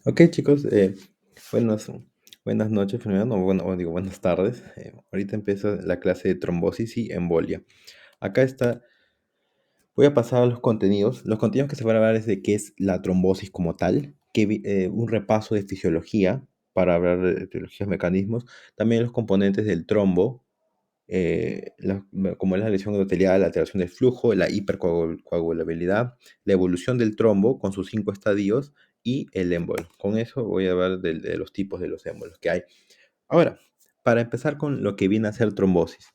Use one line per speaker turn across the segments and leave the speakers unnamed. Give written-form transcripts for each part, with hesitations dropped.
Ok, chicos, buenas, buenas noches primero, no, digo buenas tardes. Ahorita empieza la clase de trombosis y embolia. Acá está, voy a pasar a los contenidos. Los contenidos que se van a hablar es de qué es la trombosis como tal, un repaso de fisiología para hablar de etiologías, mecanismos, también los componentes del trombo, como es la lesión endotelial, la alteración del flujo, la hipercoagulabilidad, la evolución del trombo con sus cinco estadios y el émbolo. Con eso voy a hablar de los tipos de los émbolos que hay. Ahora, para empezar con lo que viene a ser trombosis.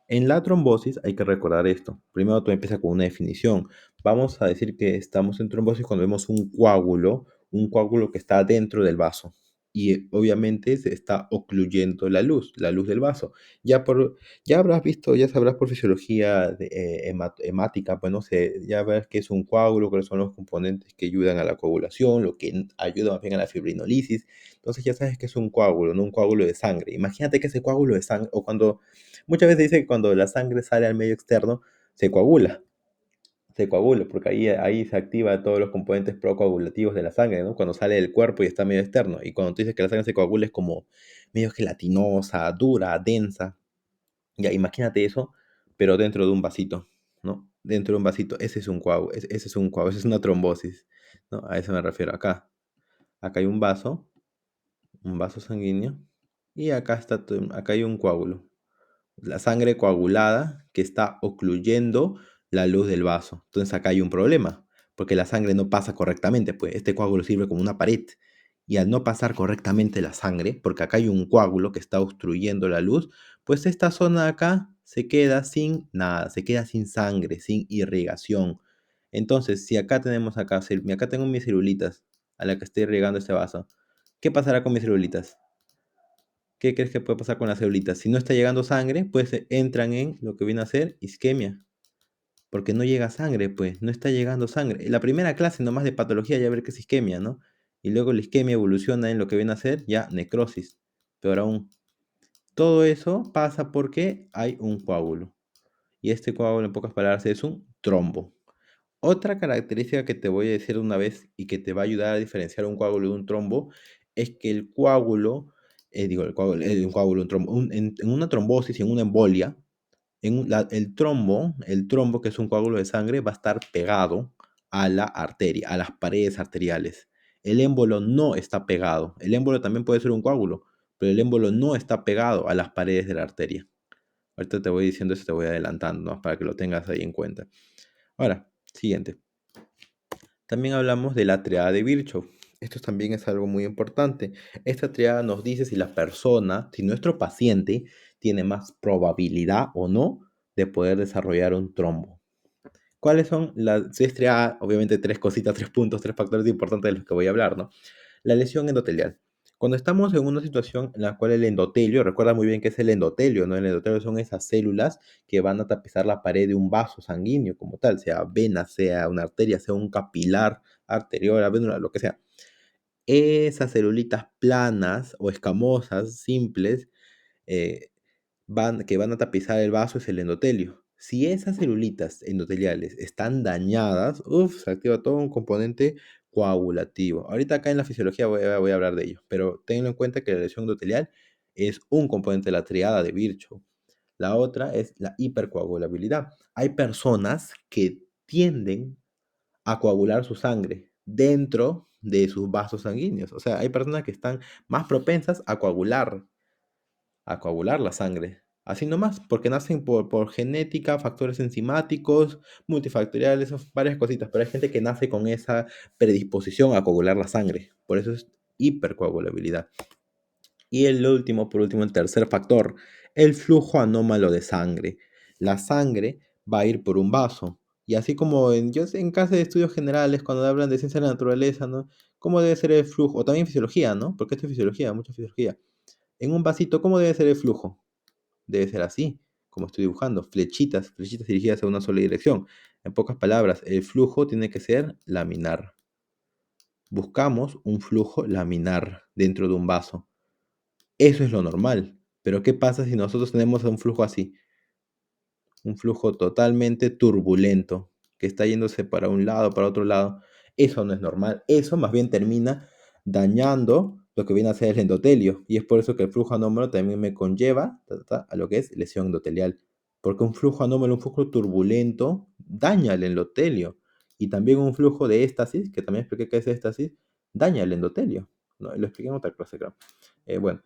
En la trombosis hay que recordar esto. Primero tú empiezas con una definición. Vamos a decir que estamos en trombosis cuando vemos un coágulo que está dentro del vaso. Y obviamente se está ocluyendo la luz del vaso. Ya, ya habrás visto, ya sabrás por fisiología hemática, bueno, ya verás que es un coágulo, cuáles son los componentes que ayudan a la coagulación, lo que ayuda más bien a la fibrinolisis. Entonces ya sabes que es un coágulo, no un coágulo de sangre. Imagínate que ese coágulo de sangre, o cuando, muchas veces dice que cuando la sangre sale al medio externo, se coagula, se coagula, porque ahí se activa todos los componentes procoagulativos de la sangre, ¿no? Cuando sale del cuerpo y está medio externo. Y cuando tú dices que la sangre se coagula es como medio gelatinosa, dura, densa. Ya, imagínate eso, pero dentro de un vasito, ¿no? Dentro de un vasito, ese es un coágulo, ese es un coágulo, esa es una trombosis, ¿no? A eso me refiero acá. Acá hay un vaso sanguíneo, y acá hay un coágulo, la sangre coagulada que está ocluyendo la luz del vaso. Entonces acá hay un problema, porque la sangre no pasa correctamente, pues este coágulo sirve como una pared. Y al no pasar correctamente la sangre, porque acá hay un coágulo que está obstruyendo la luz, pues esta zona de acá se queda sin nada, se queda sin sangre, sin irrigación. Entonces, si acá tengo mis celulitas a la que estoy irrigando este vaso, ¿qué pasará con mis celulitas? ¿Qué crees que puede pasar con las celulitas? Si no está llegando sangre, pues entran en lo que viene a ser isquemia, porque no llega sangre, pues no está llegando sangre. En la primera clase nomás de patología ya ver qué es isquemia, ¿no? Y luego la isquemia evoluciona en lo que viene a ser ya necrosis. Peor aún, todo eso pasa porque hay un coágulo. Y este coágulo, en pocas palabras, es un trombo. Otra característica que te voy a decir una vez y que te va a ayudar a diferenciar un coágulo de un trombo es que el coágulo, un coágulo, un trombo, en una trombosis, en una embolia, el trombo, que es un coágulo de sangre, va a estar pegado a la arteria, a las paredes arteriales. El émbolo no está pegado. El émbolo también puede ser un coágulo, pero el émbolo no está pegado a las paredes de la arteria. Ahorita te voy diciendo eso, te voy adelantando, ¿no? Para que lo tengas ahí en cuenta. Ahora, siguiente. También hablamos de la triada de Virchow. Esto también es algo muy importante. Esta triada nos dice si la persona, si nuestro paciente tiene más probabilidad o no de poder desarrollar un trombo. ¿Cuáles son las, si es triada? Obviamente tres cositas, tres puntos, tres factores importantes de los que voy a hablar, ¿no? La lesión endotelial. Cuando estamos en una situación en la cual el endotelio, recuerda muy bien que es el endotelio, ¿no? El endotelio son esas células que van a tapizar la pared de un vaso sanguíneo como tal, sea vena, sea una arteria, sea un capilar arterial, vénula, lo que sea. Esas celulitas planas o escamosas, simples, eh, que van a tapizar el vaso es el endotelio. Si esas celulitas endoteliales están dañadas, se activa todo un componente coagulativo. Ahorita acá en la fisiología voy a hablar de ello, pero tenlo en cuenta que la lesión endotelial es un componente de la triada de Virchow. La otra es la hipercoagulabilidad. Hay personas que tienden a coagular su sangre dentro de sus vasos sanguíneos. O sea, hay personas que están más propensas a coagular la sangre. Así nomás, porque nacen por genética, factores enzimáticos, multifactoriales, varias cositas, pero hay gente que nace con esa predisposición a coagular la sangre. Por eso es hipercoagulabilidad. Y el último, por último, el tercer factor, el flujo anómalo de sangre. La sangre va a ir por un vaso. Y así como yo sé, en clase de estudios generales, cuando hablan de ciencia de la naturaleza, ¿no? ¿Cómo debe ser el flujo? O también fisiología, ¿no? Porque esto es fisiología, mucha fisiología. En un vasito, ¿cómo debe ser el flujo? Debe ser así, como estoy dibujando, flechitas, flechitas dirigidas a una sola dirección. En pocas palabras, el flujo tiene que ser laminar. Buscamos un flujo laminar dentro de un vaso. Eso es lo normal. Pero ¿qué pasa si nosotros tenemos un flujo así? Un flujo totalmente turbulento, que está yéndose para un lado, para otro lado. Eso no es normal. Eso más bien termina dañando lo que viene a ser el endotelio. Y es por eso que el flujo anómalo también me conlleva a lo que es lesión endotelial. Porque un flujo anómalo, un flujo turbulento, daña el endotelio. Y también un flujo de éstasis, que también expliqué qué es éstasis, daña el endotelio. ¿No? Lo expliqué en otra clase, creo. Bueno,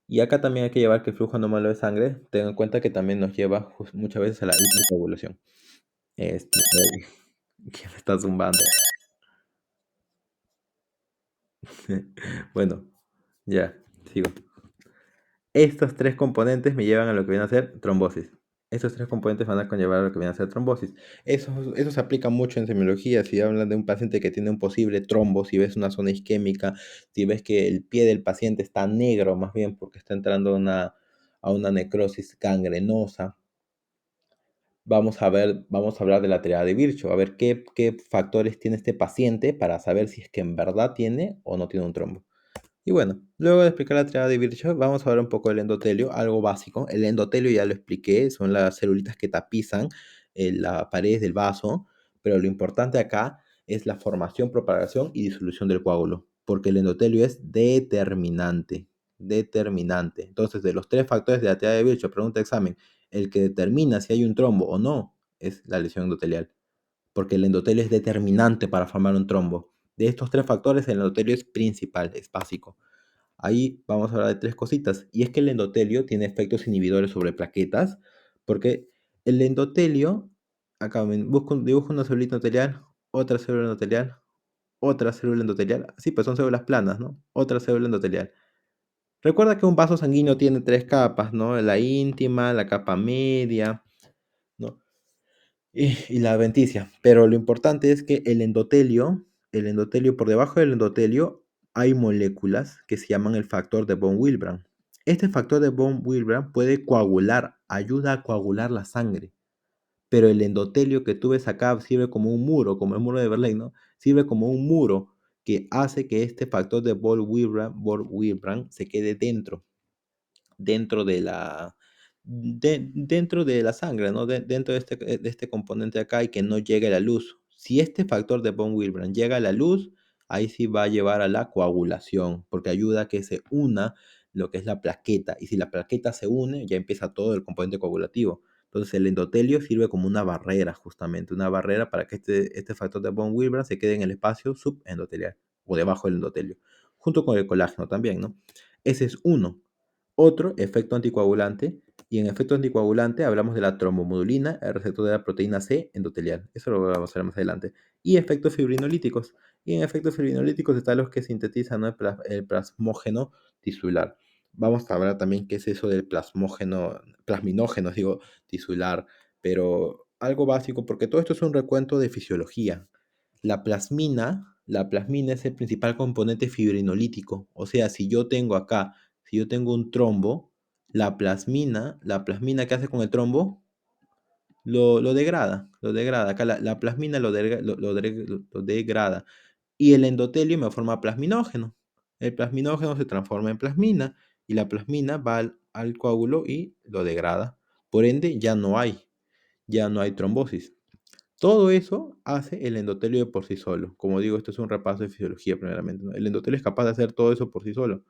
y acá también hay que llevar que el flujo anómalo de sangre, tengan en cuenta que también nos lleva muchas veces a la hipercoagulación. Este, ¿quién me está zumbando? Bueno, ya, sigo. Estos tres componentes me llevan a lo que viene a ser trombosis. Estos tres componentes van a conllevar a lo que viene a ser trombosis. Eso se aplica mucho en semiología. Si hablan de un paciente que tiene un posible trombo, si ves una zona isquémica, si ves que el pie del paciente está negro, más bien porque está entrando a una necrosis gangrenosa, vamos a hablar de la triada de Virchow, a ver qué factores tiene este paciente para saber si es que en verdad tiene o no tiene un trombo. Y bueno, luego de explicar la triada de Virchow, vamos a hablar un poco del endotelio, algo básico. El endotelio ya lo expliqué, son las celulitas que tapizan la pared del vaso, pero lo importante acá es la formación, propagación y disolución del coágulo, porque el endotelio es determinante, determinante. Entonces, de los tres factores de la triada de Virchow, pregunta de examen, el que determina si hay un trombo o no es la lesión endotelial, porque el endotelio es determinante para formar un trombo. De estos tres factores, el endotelio es principal, es básico. Ahí vamos a hablar de tres cositas. Y es que el endotelio tiene efectos inhibidores sobre plaquetas, porque el endotelio, acá dibujo una célula endotelial, otra célula endotelial, otra célula endotelial. Sí, pues son células planas, ¿no? Otra célula endotelial. Recuerda que un vaso sanguíneo tiene tres capas, ¿no? La íntima, la capa media, ¿no? Y la adventicia. Pero lo importante es que el endotelio, por debajo del endotelio, hay moléculas que se llaman el factor de von Willebrand. Este factor de von Willebrand puede coagular, ayuda a coagular la sangre. Pero el endotelio que tú ves acá sirve como un muro, como el muro de Berlín, ¿no? Sirve como un muro que hace que este factor de von Willebrand se quede dentro dentro de la sangre, ¿no? Dentro de este componente acá y que no llegue a la luz. Si este factor de von Willebrand llega a la luz, ahí sí va a llevar a la coagulación, porque ayuda a que se una lo que es la plaqueta. Y si la plaqueta se une, ya empieza todo el componente coagulativo. Entonces el endotelio sirve como una barrera, justamente, una barrera para que este factor de von Willebrand se quede en el espacio subendotelial o debajo del endotelio, junto con el colágeno también, ¿no? Ese es uno. Otro, efecto anticoagulante. Y en efecto anticoagulante hablamos de la trombomodulina, el receptor de la proteína C endotelial. Eso lo vamos a ver más adelante. Y efectos fibrinolíticos. Y en efectos fibrinolíticos están los que sintetizan, ¿no? El plasmógeno tisular. Vamos a hablar también qué es eso del plasminógeno, digo, tisular. Pero algo básico, porque todo esto es un recuento de fisiología. La plasmina es el principal componente fibrinolítico. O sea, si yo tengo un trombo, la plasmina, ¿qué hace con el trombo? Lo degrada. Acá la plasmina lo degrada. Y el endotelio me forma plasminógeno. El plasminógeno se transforma en plasmina y la plasmina va al coágulo y lo degrada. Por ende, ya no hay trombosis. Todo eso hace el endotelio de por sí solo. Como digo, esto es un repaso de fisiología primeramente, ¿no? El endotelio es capaz de hacer todo eso por sí solo.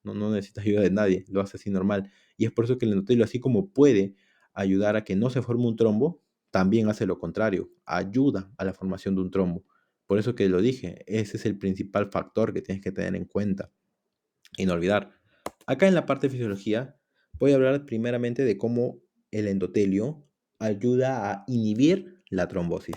No necesita ayuda de nadie, lo hace así normal. Y es por eso que el endotelio, así como puede ayudar a que no se forme un trombo, también hace lo contrario, ayuda a la formación de un trombo. Por eso que lo dije, ese es el principal factor que tienes que tener en cuenta y no olvidar. Acá en la parte de fisiología voy a hablar primeramente de cómo el endotelio ayuda a inhibir la trombosis.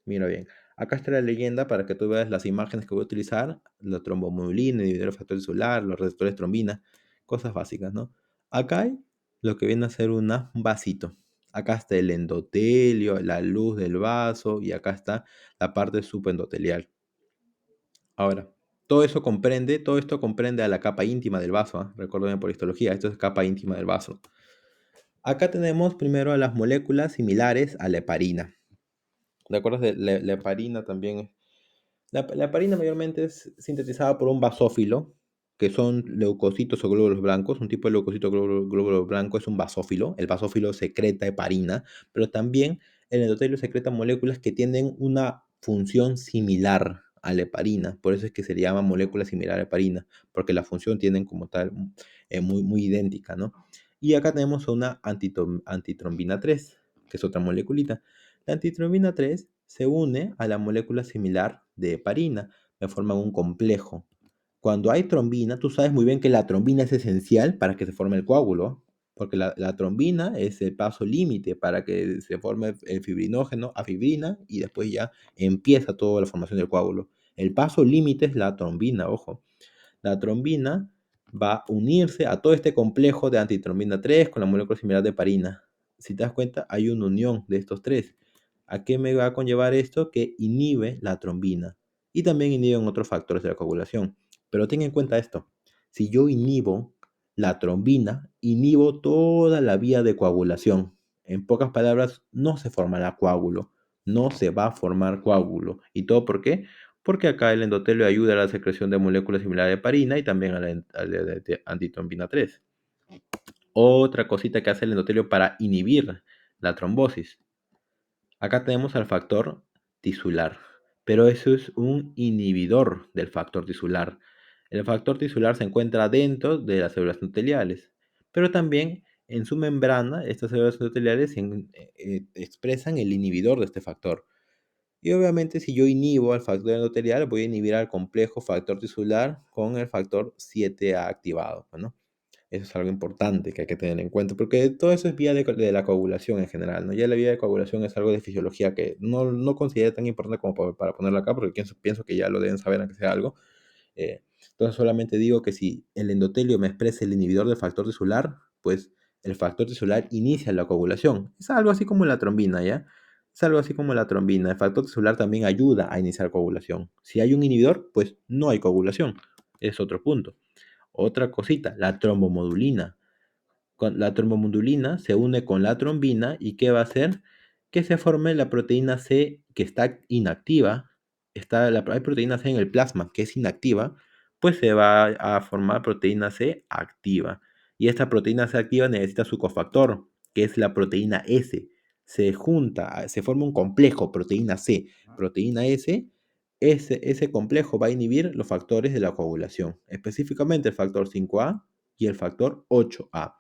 Mira bien, acá está la leyenda para que tú veas las imágenes que voy a utilizar, la trombomodulina, el inhibidor factor celular, los receptores trombina, cosas básicas, ¿no? Acá hay lo que viene a ser un vasito. Acá está el endotelio, la luz del vaso y acá está la parte subendotelial. Ahora, todo esto comprende a la capa íntima del vaso, ¿ah? Recuerden por histología, esto es capa íntima del vaso. Acá tenemos primero a las moléculas similares a la heparina. ¿De acuerdo? La heparina también. La heparina mayormente es sintetizada por un basófilo, que son leucocitos o glóbulos blancos. Un tipo de leucocito o glóbulo blanco es un basófilo. El basófilo secreta heparina, pero también el endotelio secreta moléculas que tienen una función similar a la heparina. Por eso es que se le llama molécula similar a la heparina, porque la función tienen como tal muy idéntica, ¿no? Y acá tenemos una antitrombina 3, que es otra moleculita. La antitrombina 3 se une a la molécula similar de heparina, me forman un complejo. Cuando hay trombina, tú sabes muy bien que la trombina es esencial para que se forme el coágulo, porque la trombina es el paso límite para que se forme el fibrinógeno a fibrina y después ya empieza toda la formación del coágulo. El paso límite es la trombina, ojo. La trombina va a unirse a todo este complejo de antitrombina 3 con la molécula similar de heparina. Si te das cuenta, hay una unión de estos tres. ¿A qué me va a conllevar esto? Que inhibe la trombina y también inhiben otros factores de la coagulación. Pero ten en cuenta esto, si yo inhibo la trombina, inhibo toda la vía de coagulación. En pocas palabras, no se formará coágulo, no se va a formar coágulo. ¿Y todo por qué? Porque acá el endotelio ayuda a la secreción de moléculas similares de heparina y también a la de antitrombina 3. Otra cosita que hace el endotelio para inhibir la trombosis. Acá tenemos al factor tisular, pero eso es un inhibidor del factor tisular. El factor tisular se encuentra dentro de las células endoteliales, pero también en su membrana estas células endoteliales expresan el inhibidor de este factor. Y obviamente si yo inhibo al factor endotelial, voy a inhibir al complejo factor tisular con el factor 7A activado, ¿no? Eso es algo importante que hay que tener en cuenta, porque todo eso es vía de la coagulación en general, ¿no? Ya la vía de coagulación es algo de fisiología que no considero tan importante como para ponerlo acá, porque pienso que ya lo deben saber aunque sea algo. Entonces solamente digo que si el endotelio me expresa el inhibidor del factor tisular, pues el factor tisular inicia la coagulación. Es algo así como la trombina, ¿ya? Es algo así como la trombina. El factor tisular también ayuda a iniciar coagulación. Si hay un inhibidor, pues no hay coagulación. Es otro punto. Otra cosita, la trombomodulina. La trombomodulina se une con la trombina y ¿qué va a hacer? Que se forme la proteína C que está inactiva. Hay proteína C en el plasma que es inactiva, pues se va a formar proteína C activa. Y esta proteína C activa necesita su cofactor, que es la proteína S. Se junta, se forma un complejo, proteína C, proteína S. Ese complejo va a inhibir los factores de la coagulación, específicamente el factor 5A y el factor 8A.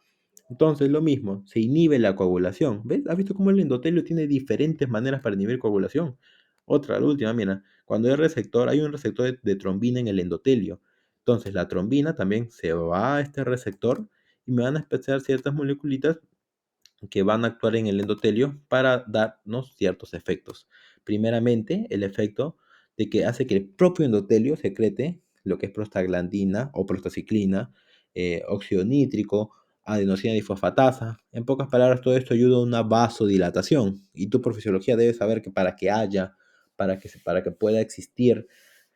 Entonces, lo mismo, se inhibe la coagulación. ¿Ves? ¿Has visto cómo el endotelio tiene diferentes maneras para inhibir coagulación? Otra, la última, mira, cuando hay un receptor de trombina en el endotelio. Entonces, la trombina también se va a este receptor y me van a expresar ciertas moleculitas que van a actuar en el endotelio para darnos ciertos efectos. Primeramente, el efecto de que hace que el propio endotelio secrete lo que es prostaglandina o prostaciclina, óxido nítrico, adenosina difosfatasa. En pocas palabras, todo esto ayuda a una vasodilatación. Y tú por fisiología debes saber que para que pueda existir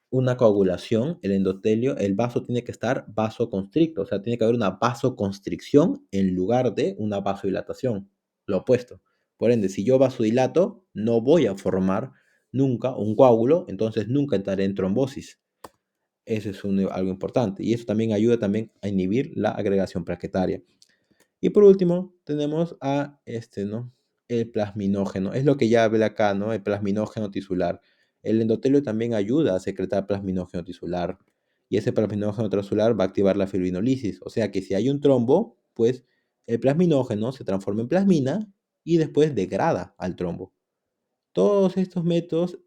una coagulación, el endotelio, el vaso tiene que estar vasoconstricto, o sea, tiene que haber una vasoconstricción en lugar de una vasodilatación, lo opuesto. Por ende, si yo vasodilato, no voy a formar nunca un coágulo, entonces nunca entraré en trombosis. Eso es algo importante y eso también ayuda también a inhibir la agregación plaquetaria. Y por último, tenemos a ¿no? El plasminógeno. Es lo que ya hablé acá, ¿no? El plasminógeno tisular. El endotelio también ayuda a secretar plasminógeno tisular. Y ese plasminógeno tisular va a activar la fibrinolisis. O sea que si hay un trombo, pues el plasminógeno se transforma en plasmina y después degrada al trombo. Todos estos métodos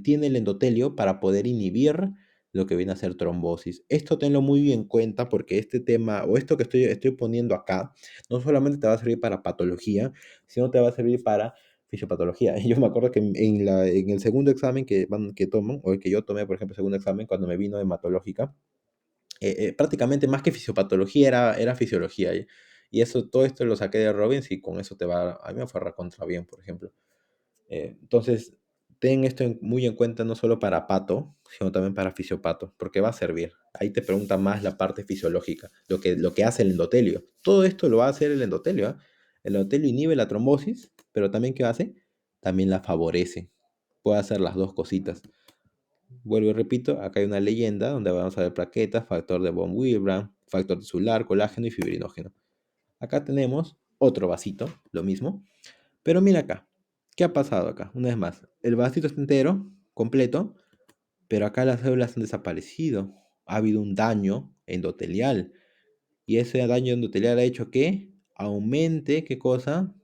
tiene el endotelio para poder inhibir lo que viene a ser trombosis. Esto tenlo muy en cuenta porque este tema o esto que estoy poniendo acá no solamente te va a servir para patología, sino te va a servir para fisiopatología. Yo me acuerdo que en el segundo examen que toman, o el que yo tomé, por ejemplo, el segundo examen, cuando me vino hematológica, prácticamente más que fisiopatología era fisiología. Y eso, todo esto lo saqué de Robbins y con eso a mí me fue recontra bien, por ejemplo. Entonces, ten esto muy en cuenta no solo para pato, sino también para fisiopato, porque va a servir. Ahí te pregunta más la parte fisiológica, lo que hace el endotelio. Todo esto lo va a hacer el endotelio, ¿eh? El endotelio inhibe la trombosis, pero también ¿qué hace? También la favorece. Puede hacer las dos cositas. Vuelvo y repito, acá hay una leyenda donde vamos a ver plaquetas, factor de von Willebrand, factor tisular, colágeno y fibrinógeno. Acá tenemos otro vasito, lo mismo, pero mira acá, ¿qué ha pasado acá? Una vez más, el vasito está entero, completo, pero acá las células han desaparecido. Ha habido un daño endotelial. Y ese daño endotelial ha hecho que aumente, ¿qué cosa?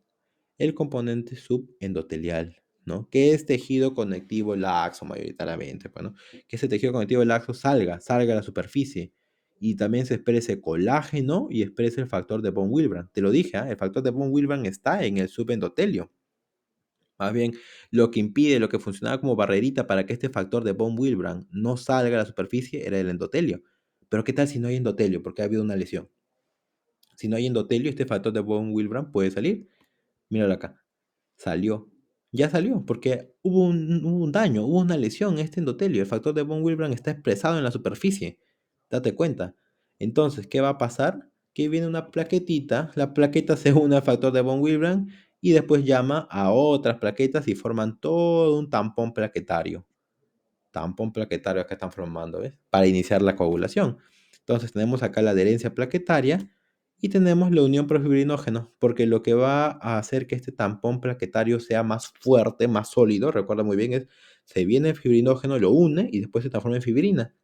El componente subendotelial, ¿no? Que es tejido conectivo laxo mayoritariamente, pues, ¿no? Que ese tejido conectivo laxo salga a la superficie y también se exprese colágeno y exprese el factor de von Willebrand. Te lo dije, ¿ah? El factor de von Willebrand está en el subendotelio. Más bien, lo que impide, lo que funcionaba como barrerita para que este factor de von Willebrand no salga a la superficie era el endotelio. Pero ¿qué tal si no hay endotelio? Porque ha habido una lesión. Si no hay endotelio, este factor de von Willebrand puede salir. Míralo acá. Salió. Ya salió, porque hubo un daño, hubo una lesión en este endotelio. El factor de von Willebrand está expresado en la superficie. Date cuenta. Entonces, ¿qué va a pasar? Que viene una plaquetita, la plaqueta se une al factor de von Willebrand y después llama a otras plaquetas y forman todo un tampón plaquetario que están formando, ¿ves? Para iniciar la coagulación. Entonces tenemos acá la adherencia plaquetaria y tenemos la unión profibrinógeno, porque lo que va a hacer que este tampón plaquetario sea más fuerte, más sólido, recuerda muy bien, es se viene el fibrinógeno, lo une y después se transforma en fibrina.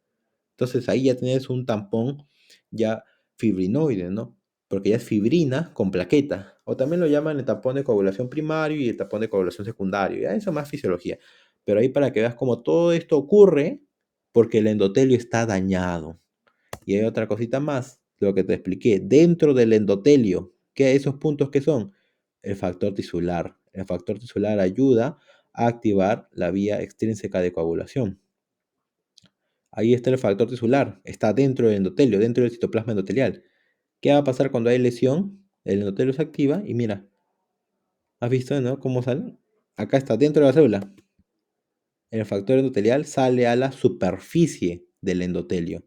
Entonces ahí ya tienes un tampón ya fibrinoide, ¿no? Porque ya es fibrina con plaqueta. O también lo llaman el tampón de coagulación primario y el tampón de coagulación secundario. Ya eso es más fisiología. Pero ahí para que veas cómo todo esto ocurre porque el endotelio está dañado. Y hay otra cosita más, lo que te expliqué. Dentro del endotelio, ¿qué esos puntos que son? El factor tisular. El factor tisular ayuda a activar la vía extrínseca de coagulación. Ahí está el factor tisular, está dentro del endotelio, dentro del citoplasma endotelial. ¿Qué va a pasar cuando hay lesión? El endotelio se activa y mira, ¿has visto, no? ¿Cómo sale? Acá está, dentro de la célula. El factor endotelial sale a la superficie del endotelio.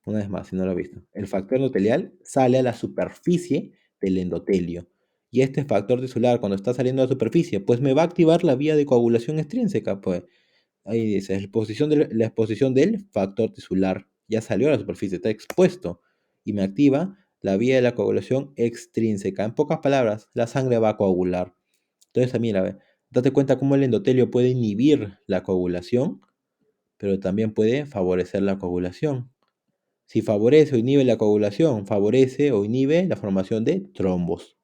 Una vez más, si no lo has visto. El factor endotelial sale a la superficie del endotelio. Y este factor tisular, cuando está saliendo a la superficie, pues me va a activar la vía de coagulación extrínseca, pues. Ahí dice, la exposición del factor tisular. Ya salió a la superficie, está expuesto. Y me activa la vía de la coagulación extrínseca. En pocas palabras, la sangre va a coagular. Entonces, mira, date cuenta cómo el endotelio puede inhibir la coagulación, pero también puede favorecer la coagulación. Si favorece o inhibe la coagulación, favorece o inhibe la formación de trombos.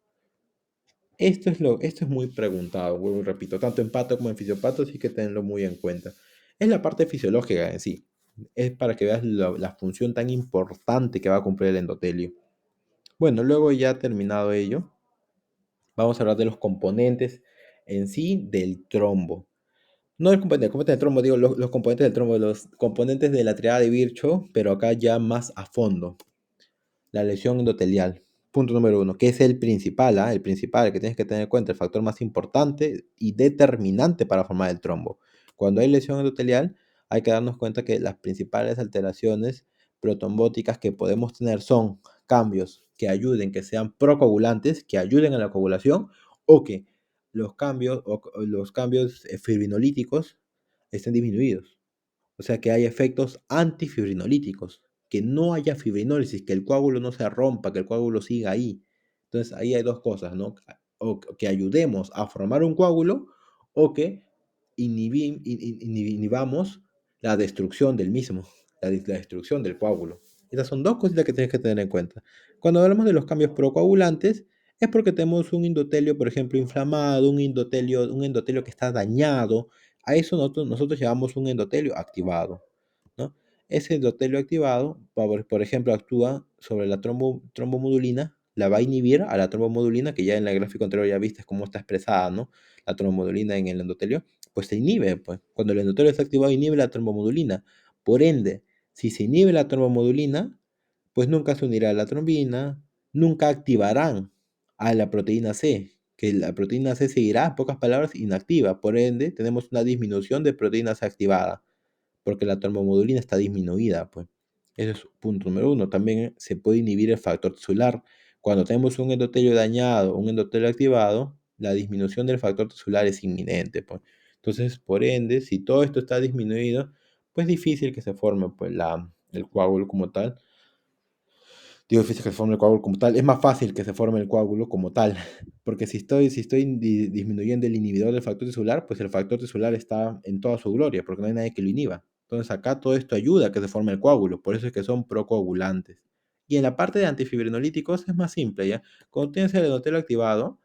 Esto es muy preguntado, vuelvo y repito, tanto en pato como en fisiopato, así que tenlo muy en cuenta. Es la parte fisiológica en sí. Es para que veas la función tan importante que va a cumplir el endotelio. Bueno, luego ya terminado ello, vamos a hablar de los componentes en sí del trombo. No el componente del trombo, digo los componentes del trombo, los componentes de la triada de Virchow, pero acá ya más a fondo. La lesión endotelial. Punto número uno, que es el principal, el principal que tienes que tener en cuenta, el factor más importante y determinante para formar el trombo. Cuando hay lesión endotelial, hay que darnos cuenta que las principales alteraciones protrombóticas que podemos tener son cambios que ayuden, que sean procoagulantes, que ayuden a la coagulación, o que los cambios fibrinolíticos estén disminuidos. O sea, que haya efectos antifibrinolíticos, que no haya fibrinólisis, que el coágulo no se rompa, que el coágulo siga ahí. Entonces, ahí hay dos cosas, ¿no? O que ayudemos a formar un coágulo o que inhibamos la destrucción del mismo, la destrucción del coágulo. Esas son dos cositas que tienes que tener en cuenta. Cuando hablamos de los cambios procoagulantes, es porque tenemos un endotelio, por ejemplo, inflamado, un endotelio que está dañado. A eso nosotros llamamos un endotelio activado, ¿no? Ese endotelio activado, por ejemplo, actúa sobre la trombomodulina, la va a inhibir a la trombomodulina, que ya en el gráfico anterior ya viste cómo está expresada, ¿no? La trombomodulina en el endotelio, pues se inhibe, pues. Cuando el endotelio está activado, inhibe la trombomodulina. Por ende, si se inhibe la trombomodulina, pues nunca se unirá a la trombina, nunca activarán a la proteína C, que la proteína C seguirá, en pocas palabras, inactiva. Por ende, tenemos una disminución de proteína C activada, porque la trombomodulina está disminuida, pues. Ese es punto número uno. También se puede inhibir el factor tisular. Cuando tenemos un endotelio dañado, un endotelio activado, la disminución del factor tisular es inminente, pues. Entonces, por ende, si todo esto está disminuido, pues es difícil que se forme pues, el coágulo como tal. Digo, difícil que se forme el coágulo como tal. Es más fácil que se forme el coágulo como tal. Porque si estoy disminuyendo el inhibidor del factor tisular, pues el factor tisular está en toda su gloria, porque no hay nadie que lo inhiba. Entonces acá todo esto ayuda a que se forme el coágulo, por eso es que son procoagulantes. Y en la parte de antifibrinolíticos es más simple, ¿ya? Cuando tienes el endotelio activado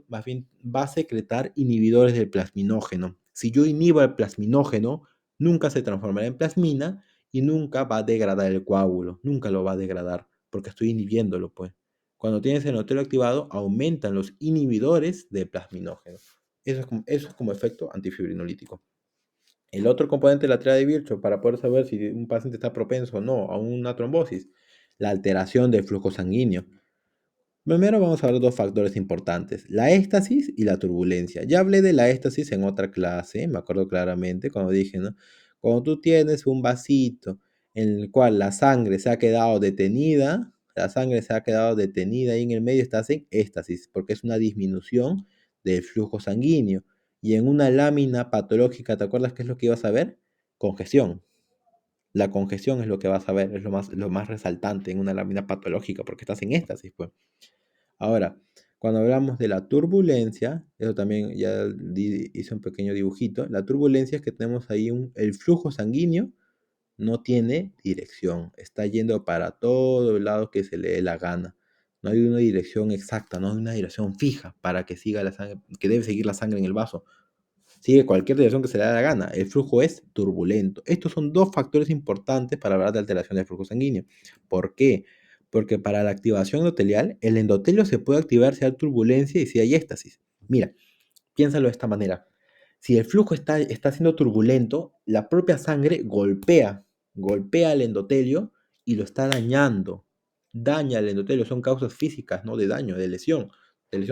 más bien va a secretar inhibidores del plasminógeno. Si yo inhibo el plasminógeno, nunca se transformará en plasmina y nunca va a degradar el coágulo, nunca lo va a degradar, porque estoy inhibiéndolo, pues. Cuando tienes el endotelio activado, aumentan los inhibidores de plasminógeno. Eso es como efecto antifibrinolítico. El otro componente de la triada de Virchow para poder saber si un paciente está propenso o no a una trombosis, la alteración del flujo sanguíneo. Primero vamos a ver dos factores importantes, la éstasis y la turbulencia. Ya hablé de la éstasis en otra clase, me acuerdo claramente cuando dije, ¿no? Cuando tú tienes un vasito en el cual la sangre se ha quedado detenida, la sangre se ha quedado detenida y en el medio estás en éstasis, porque es una disminución del flujo sanguíneo. Y en una lámina patológica, ¿te acuerdas qué es lo que ibas a ver? Congestión. La congestión es lo que vas a ver, es lo más resaltante en una lámina patológica, porque estás en éxtasis, pues. Ahora, cuando hablamos de la turbulencia, eso también ya hice un pequeño dibujito, la turbulencia es que tenemos ahí el flujo sanguíneo no tiene dirección, está yendo para todo el lado que se le dé la gana. No hay una dirección exacta, no hay una dirección fija para que siga la sangre, que debe seguir la sangre en el vaso. Sigue cualquier dirección que se le dé la gana. El flujo es turbulento. Estos son dos factores importantes para hablar de alteración del flujo sanguíneo. ¿Por qué? Porque para la activación endotelial, el endotelio se puede activar si hay turbulencia y si hay éstasis. Mira, piénsalo de esta manera. Si el flujo está siendo turbulento, la propia sangre golpea el endotelio y lo está dañando. Daña el endotelio, son causas físicas, ¿no? De daño, de lesión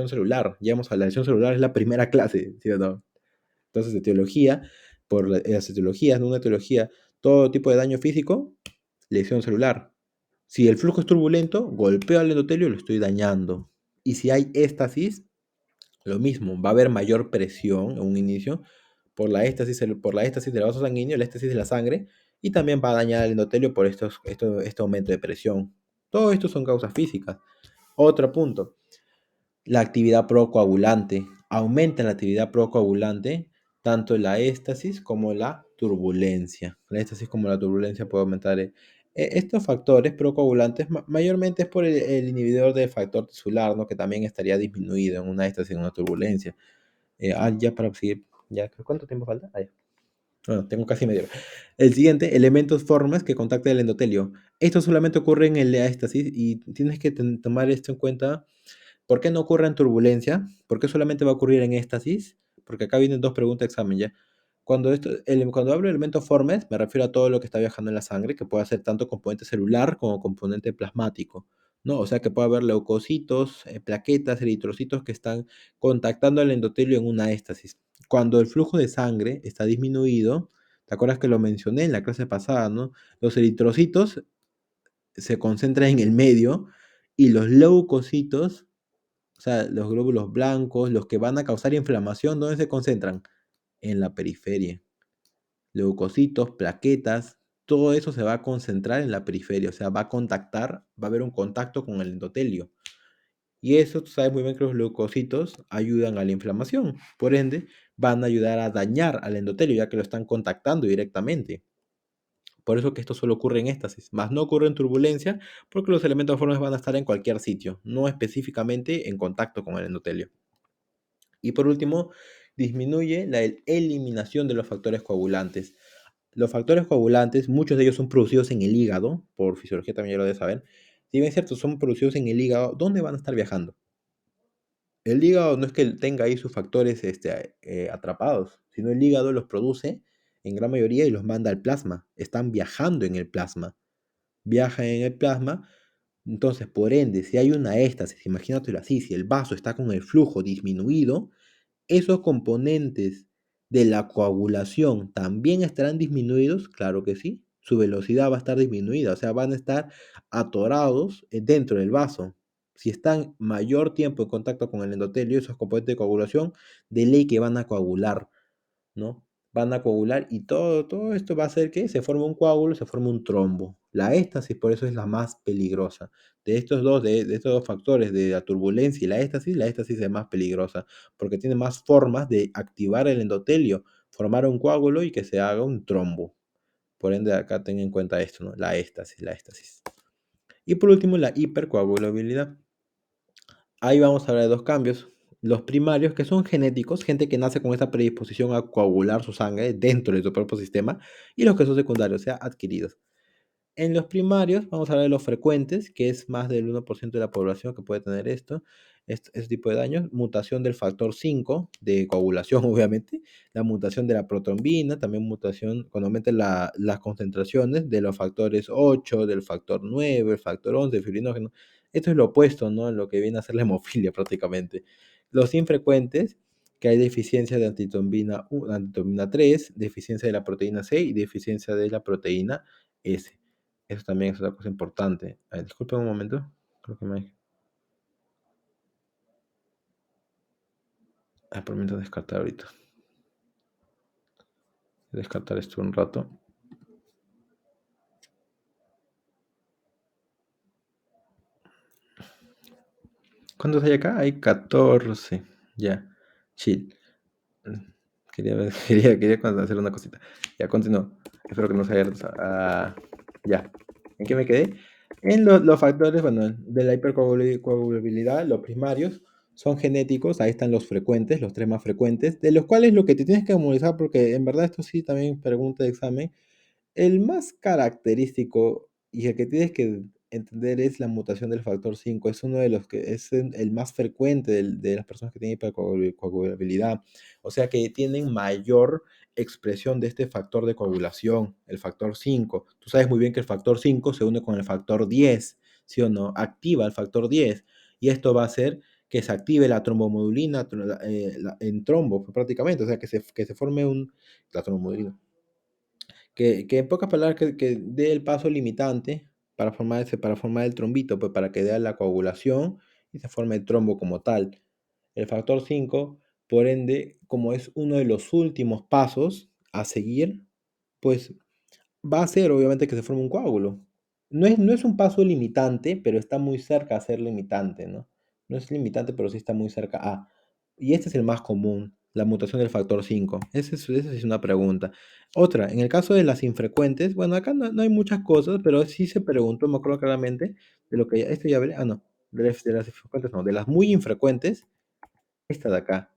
celular. Llegamos a la lesión celular, es la primera clase, ¿sí o no? Entonces, etiología, las etiologías, ¿no? Una etiología, todo tipo de daño físico, lesión celular. Si el flujo es turbulento, golpeo al endotelio y lo estoy dañando. Y si hay éstasis, lo mismo, va a haber mayor presión en un inicio por la éstasis del vaso sanguíneo, la éstasis de la sangre, y también va a dañar al endotelio por este aumento de presión. Todo esto son causas físicas. Otro punto, la actividad procoagulante. Aumenta la actividad procoagulante tanto la éstasis como la turbulencia. La éstasis como la turbulencia puede aumentar. Estos factores procoagulantes mayormente es por el inhibidor del factor tisular, ¿no? Que también estaría disminuido en una éstasis y en una turbulencia. Ya para seguir, ya, ¿cuánto tiempo falta? Ya. Bueno, tengo casi medio. El siguiente, elementos formas que contactan el endotelio. Esto solamente ocurre en la éstasis y tienes que tomar esto en cuenta. ¿Por qué no ocurre en turbulencia? ¿Por qué solamente va a ocurrir en éxtasis? Porque acá vienen dos preguntas de examen ya. Cuando hablo de elementos formes, me refiero a todo lo que está viajando en la sangre, que puede ser tanto componente celular como componente plasmático, ¿no? O sea que puede haber leucocitos, plaquetas, eritrocitos que están contactando al endotelio en una éxtasis. Cuando el flujo de sangre está disminuido, ¿te acuerdas que lo mencioné en la clase pasada, ¿no? Los eritrocitos se concentran en el medio y los leucocitos, o sea, los glóbulos blancos, los que van a causar inflamación, ¿dónde se concentran? En la periferia. Leucocitos, plaquetas, todo eso se va a concentrar en la periferia, o sea, va a contactar, va a haber un contacto con el endotelio. Y eso, tú sabes muy bien que los leucocitos ayudan a la inflamación, por ende, van a ayudar a dañar al endotelio, ya que lo están contactando directamente. Por eso que esto solo ocurre en éxtasis, más no ocurre en turbulencia, porque los elementos formes van a estar en cualquier sitio, no específicamente en contacto con el endotelio. Y por último, disminuye la eliminación de los factores coagulantes. Los factores coagulantes, muchos de ellos son producidos en el hígado, por fisiología también ya lo debes saber. Si bien es cierto, son producidos en el hígado, ¿dónde van a estar viajando? El hígado no es que tenga ahí sus factores atrapados, sino el hígado los produce en gran mayoría y los manda al plasma. Están viajando en el plasma. Viajan en el plasma. Entonces, por ende, si hay una éstasis, imagínatelo así, si el vaso está con el flujo disminuido, ¿esos componentes de la coagulación también estarán disminuidos? Claro que sí. Su velocidad va a estar disminuida, o sea, van a estar atorados dentro del vaso. Si están mayor tiempo en contacto con el endotelio, esos componentes de coagulación, de ley que van a coagular, ¿no? Van a coagular y todo esto va a hacer que se forme un coágulo, se forme un trombo. La éstasis, por eso es la más peligrosa. De estos dos factores, de la turbulencia y la éstasis es más peligrosa, porque tiene más formas de activar el endotelio, formar un coágulo y que se haga un trombo. Por ende, acá ten en cuenta esto, ¿no? La éstasis. Y por último, la hipercoagulabilidad. Ahí vamos a hablar de dos cambios. Los primarios, que son genéticos, gente que nace con esta predisposición a coagular su sangre dentro de su propio sistema, y los que son secundarios, o sea, adquiridos. En los primarios, vamos a hablar de los frecuentes, que es más del 1% de la población que puede tener este tipo de daños. Mutación del factor 5 de coagulación, obviamente. La mutación de la protrombina, también mutación cuando aumentan las concentraciones de los factores 8, del factor 9, el factor 11, el fibrinógeno. Esto es lo opuesto, ¿no? Lo que viene a ser la hemofilia prácticamente. Los infrecuentes, que hay deficiencia de antitrombina, antitrombina 3, deficiencia de la proteína C y deficiencia de la proteína S. Eso también es otra cosa importante. Ay, disculpen un momento. Creo que me... permito descartar ahorita. Descartar esto un rato. ¿Cuántos hay acá? Hay 14. Ya. Chill. Quería hacer una cosita. Ya, continúo. Espero que no se haya... ya. ¿En qué me quedé? En los factores, bueno, de la hipercoagulabilidad, los primarios, son genéticos. Ahí están los frecuentes, los tres más frecuentes, de los cuales lo que te tienes que memorizar, porque en verdad esto sí también pregunta de examen, el más característico y el que tienes que entender es la mutación del factor 5. Es uno de los que es el más frecuente de las personas que tienen hipercoagulabilidad. O sea que tienen mayor expresión de este factor de coagulación, el factor 5. Tú sabes muy bien que el factor 5 se une con el factor 10, ¿sí o no? Activa el factor 10 y esto va a hacer que se active la trombomodulina en trombo prácticamente, o sea que se forme la trombomodulina que en pocas palabras que dé el paso limitante para formar el trombito, pues para que dé la coagulación y se forme el trombo como tal. El factor 5 por ende, como es uno de los últimos pasos a seguir, pues va a ser obviamente que se forme un coágulo. No es un paso limitante, pero está muy cerca a ser limitante, ¿no? No es limitante, pero sí está muy cerca a. Y este es el más común, la mutación del factor 5. Esa es una pregunta. Otra, en el caso de las infrecuentes, bueno, acá no hay muchas cosas, pero sí se preguntó, me acuerdo claramente, de lo que esto ya hablé, no, de las infrecuentes no, de las muy infrecuentes, esta de acá.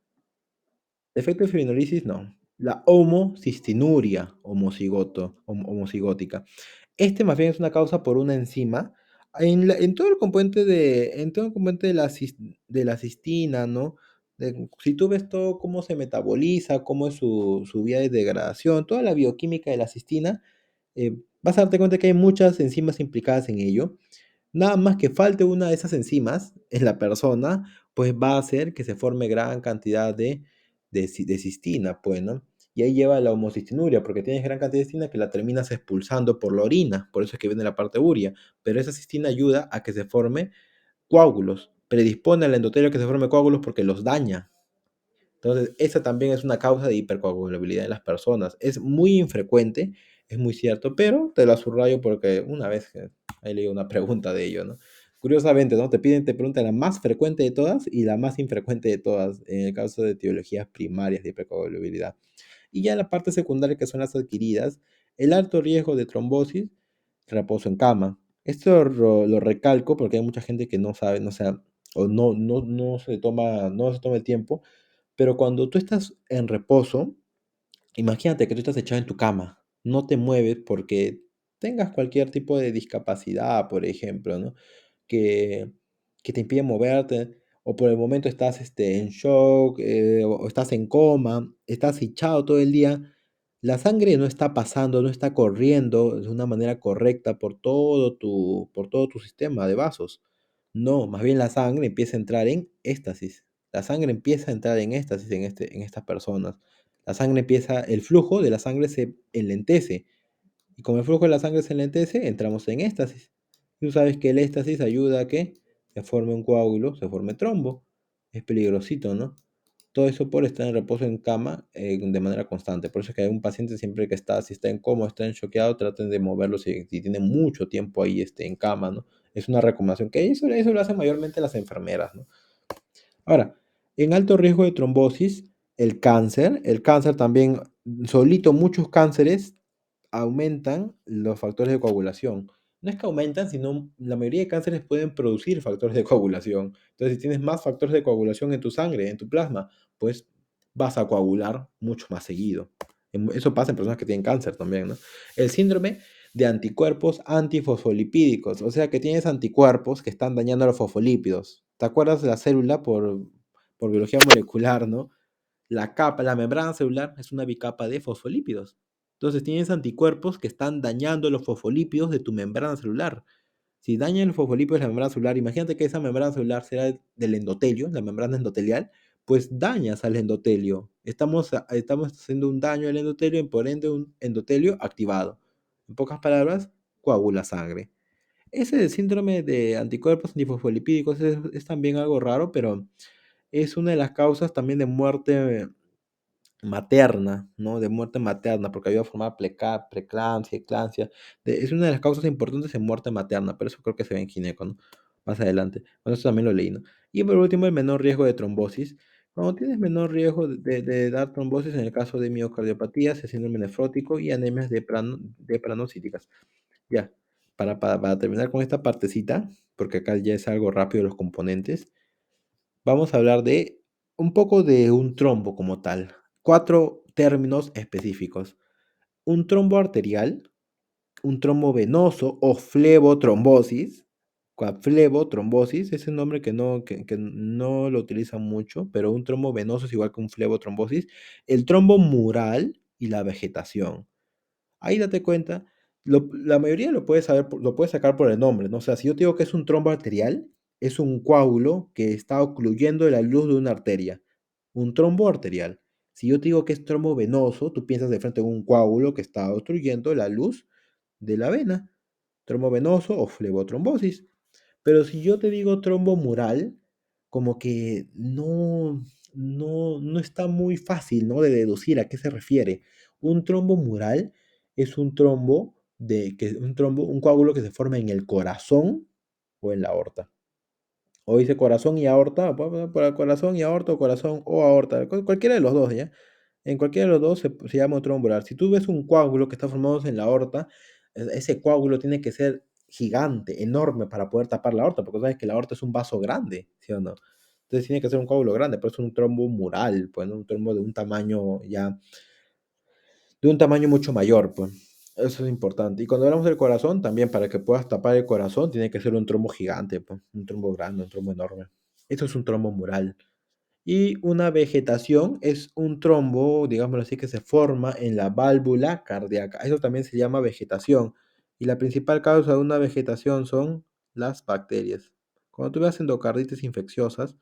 Defecto de fibrinolisis, no. La homocistinuria homocigótica. Este más bien es una causa por una enzima. En todo el componente de la cistina, ¿no? Si tú ves todo cómo se metaboliza, cómo es su vía de degradación, toda la bioquímica de la cistina, vas a darte cuenta que hay muchas enzimas implicadas en ello. Nada más que falte una de esas enzimas en la persona, pues va a hacer que se forme gran cantidad de cistina, pues, ¿no? Y ahí lleva la homocistinuria, porque tienes gran cantidad de cistina que la terminas expulsando por la orina, por eso es que viene la parte uria, pero esa cistina ayuda a que se forme coágulos, predispone al endotelio a que se forme coágulos porque los daña. Entonces, esa también es una causa de hipercoagulabilidad en las personas. Es muy infrecuente, es muy cierto, pero te la subrayo porque una vez que ahí leí una pregunta de ello, ¿no? Curiosamente, ¿no? Te preguntan la más frecuente de todas y la más infrecuente de todas, en el caso de etiologías primarias de hipercoagulabilidad. Y ya en la parte secundaria, que son las adquiridas, el alto riesgo de trombosis, reposo en cama. Esto lo recalco porque hay mucha gente que no sabe, no, sea, o no se toma el tiempo, pero cuando tú estás en reposo, imagínate que tú estás echado en tu cama, no te mueves porque tengas cualquier tipo de discapacidad, por ejemplo, ¿no? Que, que te impide moverte, o por el momento estás en shock, o estás en coma, estás echado todo el día, la sangre no está pasando, no está corriendo de una manera correcta por todo tu sistema de vasos. No, más bien la sangre empieza a entrar en éxtasis. La sangre empieza a entrar en éxtasis en estas personas. El flujo de la sangre se enlentece. Y como el flujo de la sangre se enlentece, entramos en éxtasis. Y tú sabes que el éxtasis ayuda a que se forme un coágulo, se forme trombo. Es peligrosito, ¿no? Todo eso por estar en reposo en cama de manera constante. Por eso es que hay un paciente siempre que está, si está en coma, está en choqueado, traten de moverlo si tiene mucho tiempo ahí en cama, ¿no? Es una recomendación que eso lo hacen mayormente las enfermeras, ¿no? Ahora, en alto riesgo de trombosis, el cáncer también solito muchos cánceres aumentan los factores de coagulación. No es que aumentan, sino la mayoría de cánceres pueden producir factores de coagulación. Entonces, si tienes más factores de coagulación en tu sangre, en tu plasma, pues vas a coagular mucho más seguido. Eso pasa en personas que tienen cáncer también, ¿no? El síndrome de anticuerpos antifosfolipídicos, o sea que tienes anticuerpos que están dañando los fosfolípidos. ¿Te acuerdas de la célula por biología molecular, ¿no? La capa, la membrana celular es una bicapa de fosfolípidos. Entonces tienes anticuerpos que están dañando los fosfolípidos de tu membrana celular. Si dañan los fosfolípidos de la membrana celular, imagínate que esa membrana celular será del endotelio, la membrana endotelial, pues dañas al endotelio. Estamos haciendo un daño al endotelio y por ende un endotelio activado. En pocas palabras, coagula sangre. Ese síndrome de anticuerpos antifosfolipídicos es también algo raro, pero es una de las causas también de muerte materna, ¿no? De muerte materna, porque ayuda a formar preeclampsia, eclampsia. Es una de las causas importantes en muerte materna, pero eso creo que se ve en gineco, ¿no? Más adelante. Bueno, eso también lo leí, ¿no? Y por último, el menor riesgo de trombosis. Cuando tienes menor riesgo de dar trombosis en el caso de miocardiopatías, el síndrome nefrótico y anemias de pranocíticas. Ya, para terminar con esta partecita, porque acá ya es algo rápido los componentes, vamos a hablar de un poco de un trombo como tal. Cuatro términos específicos. Un trombo arterial, un trombo venoso o flebotrombosis. Flebotrombosis es un nombre que no lo utilizan mucho, pero un trombo venoso es igual que un flebotrombosis. El trombo mural y la vegetación. Ahí date cuenta, la mayoría lo puedes saber, lo puedes sacar por el nombre, ¿no? O sea, si yo te digo que es un trombo arterial, es un coágulo que está ocluyendo la luz de una arteria. Un trombo arterial. Si yo te digo que es trombo venoso, tú piensas de frente en un coágulo que está obstruyendo la luz de la vena. Trombo venoso o flebotrombosis. Pero si yo te digo trombo mural, como que no está muy fácil, ¿no? De deducir a qué se refiere. Un trombo mural es un coágulo que se forma en el corazón o en la aorta. O dice corazón y aorta, para corazón y aorta o corazón o aorta, cualquiera de los dos, ¿ya? En cualquiera de los dos se llama trombo. Si tú ves un coágulo que está formado en la aorta, ese coágulo tiene que ser gigante, enorme para poder tapar la aorta, porque sabes que la aorta es un vaso grande, ¿sí o no? Entonces tiene que ser un coágulo grande, pero es un trombo mural, pues, ¿no? Un trombo de un tamaño mucho mayor, pues. Eso es importante. Y cuando hablamos del corazón, también para que puedas tapar el corazón, tiene que ser un trombo gigante, pues, un trombo grande, un trombo enorme. Eso es un trombo mural. Y una vegetación es un trombo, digámoslo así, que se forma en la válvula cardíaca. Eso también se llama vegetación. Y la principal causa de una vegetación son las bacterias. Cuando tú veas endocarditis infecciosas,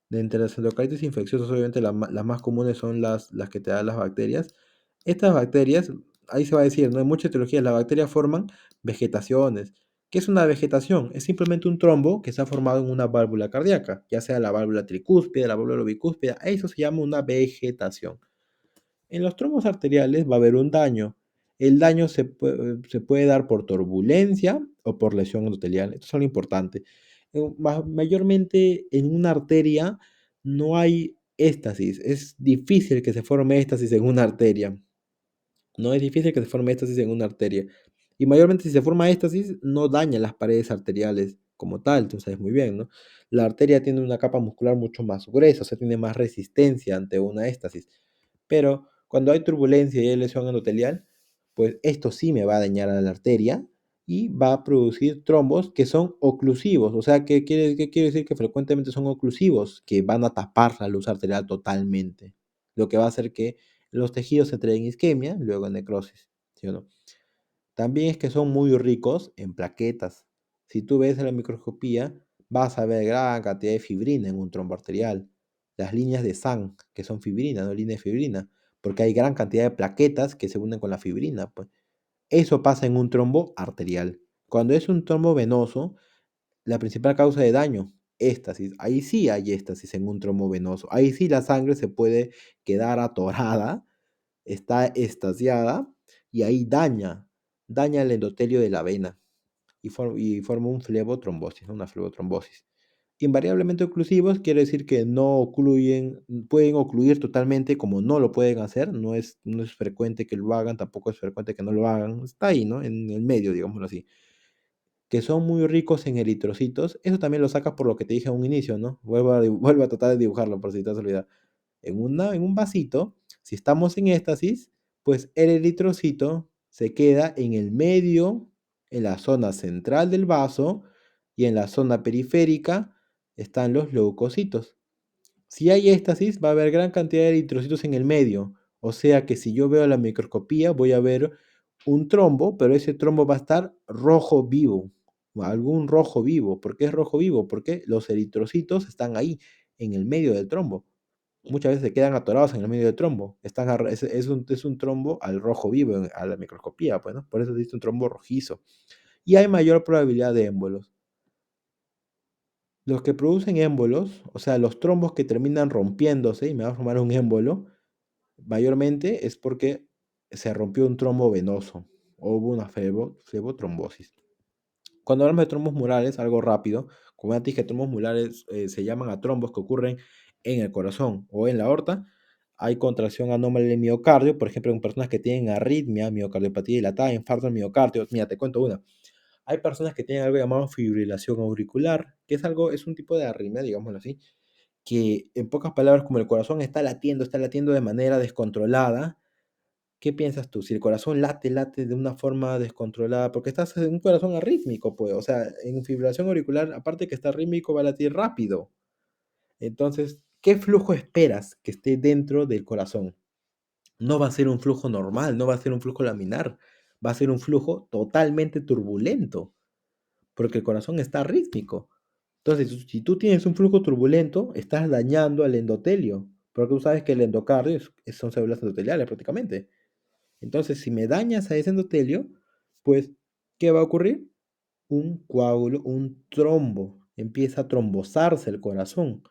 de entre las endocarditis infecciosas, obviamente las más comunes son las que te dan las bacterias. Estas bacterias, ahí se va a decir, ¿no? En muchas etiologías las bacterias forman vegetaciones. ¿Qué es una vegetación? Es simplemente un trombo que se ha formado en una válvula cardíaca, ya sea la válvula tricúspide, la válvula bicúspide, eso se llama una vegetación. En los trombos arteriales va a haber un daño. El daño se puede dar por turbulencia o por lesión endotelial. Esto es algo importante. Mayormente en una arteria no hay éstasis. Es difícil que se forme éstasis en una arteria. No es difícil que se forme éstasis en una arteria. Y mayormente si se forma éstasis, no daña las paredes arteriales como tal, tú sabes muy bien, ¿no? La arteria tiene una capa muscular mucho más gruesa, o sea, tiene más resistencia ante una éstasis. Pero cuando hay turbulencia y hay lesión endotelial, pues esto sí me va a dañar a la arteria y va a producir trombos que son oclusivos. O sea, qué quiere decir? Que frecuentemente son oclusivos, que van a tapar la luz arterial totalmente, lo que va a hacer que los tejidos entren en isquemia, luego en necrosis, ¿sí o no? También es que son muy ricos en plaquetas. Si tú ves en la microscopía, vas a ver gran cantidad de fibrina en un trombo arterial. Las líneas de SAN, que son fibrina, no líneas de fibrina, porque hay gran cantidad de plaquetas que se unen con la fibrina, pues. Eso pasa en un trombo arterial. Cuando es un trombo venoso, la principal causa de daño, éstasis. Ahí sí hay éstasis en un trombo venoso. Ahí sí la sangre se puede quedar atorada, está estasiada y ahí daña el endotelio de la vena y forma un flebotrombosis, ¿no? Una flebotrombosis. Invariablemente oclusivos quiere decir que no ocluyen, pueden ocluir totalmente como no lo pueden hacer, no es frecuente que lo hagan, tampoco es frecuente que no lo hagan, está ahí, ¿no? En el medio, digámoslo así. Que son muy ricos en eritrocitos, eso también lo sacas por lo que te dije a un inicio, ¿no? Vuelvo a tratar de dibujarlo por si te has olvidado. En un vasito, si estamos en éxtasis, pues el eritrocito se queda en el medio, en la zona central del vaso, y en la zona periférica están los leucocitos. Si hay éxtasis, va a haber gran cantidad de eritrocitos en el medio. O sea que si yo veo la microscopía, voy a ver un trombo, pero ese trombo va a estar rojo vivo, o algún rojo vivo. ¿Por qué es rojo vivo? Porque los eritrocitos están ahí, en el medio del trombo. Muchas veces se quedan atorados en el medio del trombo. Es un trombo al rojo vivo a la microscopía, pues, ¿no? Por eso se dice un trombo rojizo. Y hay mayor probabilidad de émbolos. Los que producen émbolos, o sea, los trombos que terminan rompiéndose y me va a formar un émbolo, mayormente es porque se rompió un trombo venoso o hubo una flebotrombosis. Cuando hablamos de trombos murales, algo rápido, como antes dije, trombos murales se llaman a trombos que ocurren en el corazón o en la aorta. Hay contracción anómala del miocardio, por ejemplo, en personas que tienen arritmia, miocardiopatía dilatada, infarto del miocardio. Mira, te cuento una. Hay personas que tienen algo llamado fibrilación auricular, que es un tipo de arritmia, digámoslo así, que en pocas palabras, como el corazón está latiendo de manera descontrolada. ¿Qué piensas tú? Si el corazón late de una forma descontrolada, porque estás en un corazón arrítmico, pues, o sea, en fibrilación auricular, aparte que está rítmico, va a latir rápido. Entonces, ¿qué flujo esperas que esté dentro del corazón? No va a ser un flujo normal, no va a ser un flujo laminar, va a ser un flujo totalmente turbulento, porque el corazón está rítmico. Entonces, si tú tienes un flujo turbulento, estás dañando al endotelio, porque tú sabes que el endocardio son células endoteliales prácticamente. Entonces, si me dañas a ese endotelio, pues, ¿qué va a ocurrir? Un coágulo, un trombo. Empieza a trombosarse el corazón.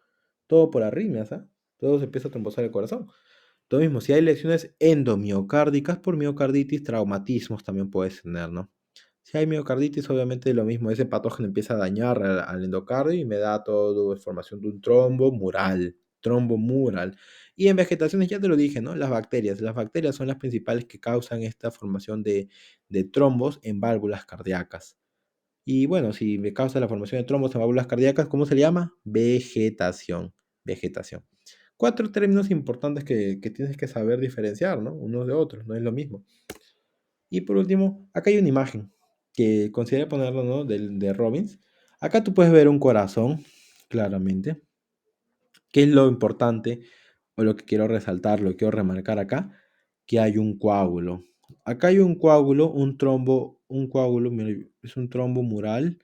Todo por arritmias, ¿ah? Todo se empieza a trombosar el corazón. Lo mismo, si hay lesiones endomiocárdicas por miocarditis, traumatismos también puedes tener, ¿no? Si hay miocarditis, obviamente lo mismo, ese patógeno empieza a dañar al endocardio y me da toda formación de un trombo mural, trombo mural. Y en vegetaciones, ya te lo dije, ¿no? Las bacterias son las principales que causan esta formación de trombos en válvulas cardíacas. Y bueno, si me causa la formación de trombos en válvulas cardíacas, ¿cómo se le llama? Vegetación. Vegetación. Cuatro términos importantes que tienes que saber diferenciar, ¿no? Unos de otros, no es lo mismo. Y por último, acá hay una imagen que consideré ponerlo, ¿no? De Robbins. Acá tú puedes ver un corazón, claramente. ¿Qué es lo importante o lo que quiero resaltar, lo que quiero remarcar acá? Que hay un coágulo. Acá hay un coágulo, un coágulo, mira, es un trombo mural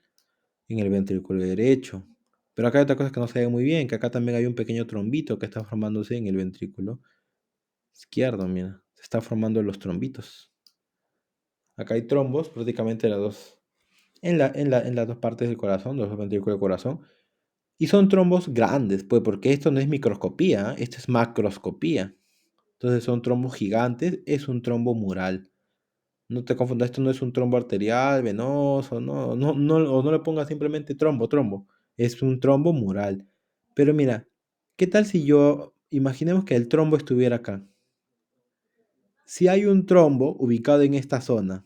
en el ventrículo derecho. Pero acá hay otra cosa que no se ve muy bien, que acá también hay un pequeño trombito que está formándose en el ventrículo izquierdo, mira. Se está formando los trombitos. Acá hay trombos, prácticamente en las dos partes del corazón, los dos ventrículos del corazón. Y son trombos grandes, pues, porque esto no es microscopía, esto es macroscopía. Entonces son trombos gigantes, es un trombo mural. No te confundas, esto no es un trombo arterial, venoso, o no le pongas simplemente trombo. Es un trombo mural. Pero mira, ¿qué tal si imaginemos que el trombo estuviera acá? Si hay un trombo ubicado en esta zona,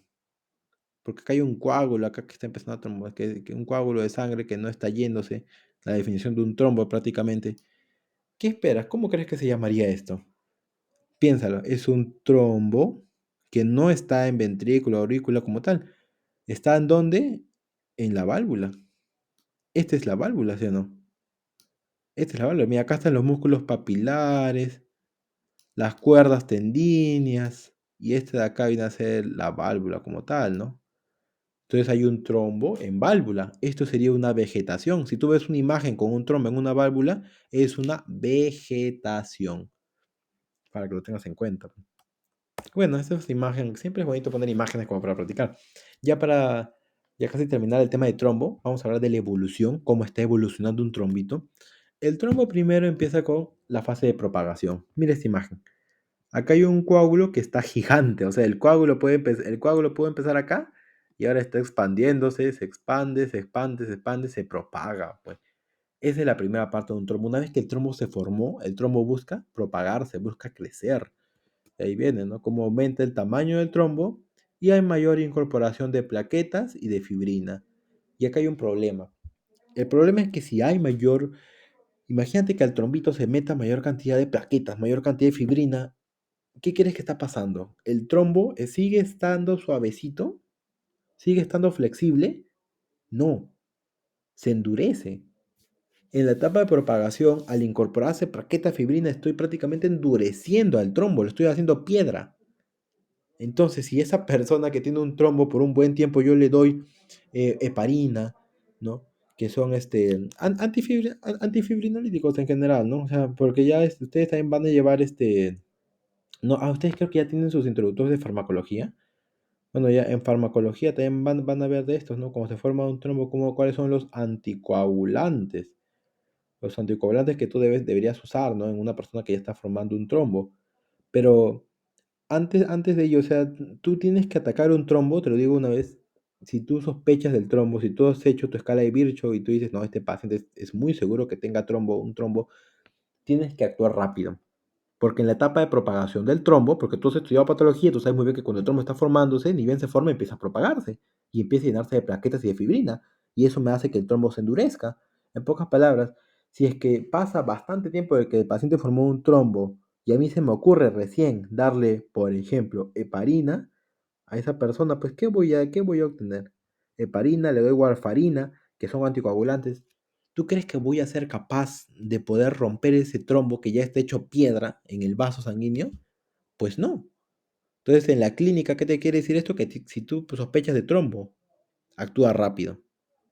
porque acá hay un coágulo, acá que está empezando a trombo, que un coágulo de sangre que no está yéndose, la definición de un trombo prácticamente. ¿Qué esperas? ¿Cómo crees que se llamaría esto? Piénsalo, es un trombo que no está en ventrículo, aurícula como tal. ¿Está en dónde? En la válvula. Esta es la válvula, ¿sí o no? Esta es la válvula. Mira, acá están los músculos papilares, las cuerdas tendíneas, y este de acá viene a ser la válvula como tal, ¿no? Entonces hay un trombo en válvula. Esto sería una vegetación. Si tú ves una imagen con un trombo en una válvula, es una vegetación. Para que lo tengas en cuenta. Bueno, esta es imagen. Siempre es bonito poner imágenes como para practicar. Ya casi terminar el tema de trombo, vamos a hablar de la evolución, cómo está evolucionando un trombito. El trombo primero empieza con la fase de propagación. Mira esta imagen. Acá hay un coágulo que está gigante, o sea, el coágulo puede empezar acá y ahora está expandiéndose, se expande, se propaga, pues. Esa es la primera parte de un trombo. Una vez que el trombo se formó, el trombo busca propagarse, busca crecer. Y ahí viene, ¿no? Como aumenta el tamaño del trombo y hay mayor incorporación de plaquetas y de fibrina. Y acá hay un problema. El problema es que si hay mayor, imagínate que al trombito se meta mayor cantidad de plaquetas, mayor cantidad de fibrina. ¿Qué crees que está pasando? ¿El trombo sigue estando suavecito? ¿Sigue estando flexible? No, se endurece. En la etapa de propagación, al incorporarse plaqueta fibrina, estoy prácticamente endureciendo al trombo, lo estoy haciendo piedra. Entonces, si esa persona que tiene un trombo por un buen tiempo yo le doy heparina, ¿no? Que son antifibrinolíticos en general, ¿no? O sea, porque ya ustedes también van a llevar no, ustedes creo que ya tienen sus introductores de farmacología. Bueno, ya en farmacología también van a ver de estos, ¿no? Cómo se forma un trombo, cuáles son los anticoagulantes. Los anticoagulantes que tú deberías usar, ¿no? En una persona que ya está formando un trombo. Pero antes de ello, o sea, tú tienes que atacar un trombo, te lo digo una vez, si tú sospechas del trombo, si tú has hecho tu escala de Virchow y tú dices, no, este paciente es muy seguro que tenga un trombo, tienes que actuar rápido. Porque en la etapa de propagación del trombo, porque tú has estudiado patología, tú sabes muy bien que cuando el trombo está formándose, ni bien se forma, empieza a propagarse y empieza a llenarse de plaquetas y de fibrina. Y eso me hace que el trombo se endurezca. En pocas palabras, si es que pasa bastante tiempo de que el paciente formó un trombo y a mí se me ocurre recién darle, por ejemplo, heparina a esa persona, pues ¿qué voy a obtener? Heparina, le doy warfarina, que son anticoagulantes. ¿Tú crees que voy a ser capaz de poder romper ese trombo que ya está hecho piedra en el vaso sanguíneo? Pues no. Entonces, en la clínica, ¿qué te quiere decir esto? Que si tú sospechas de trombo, actúa rápido.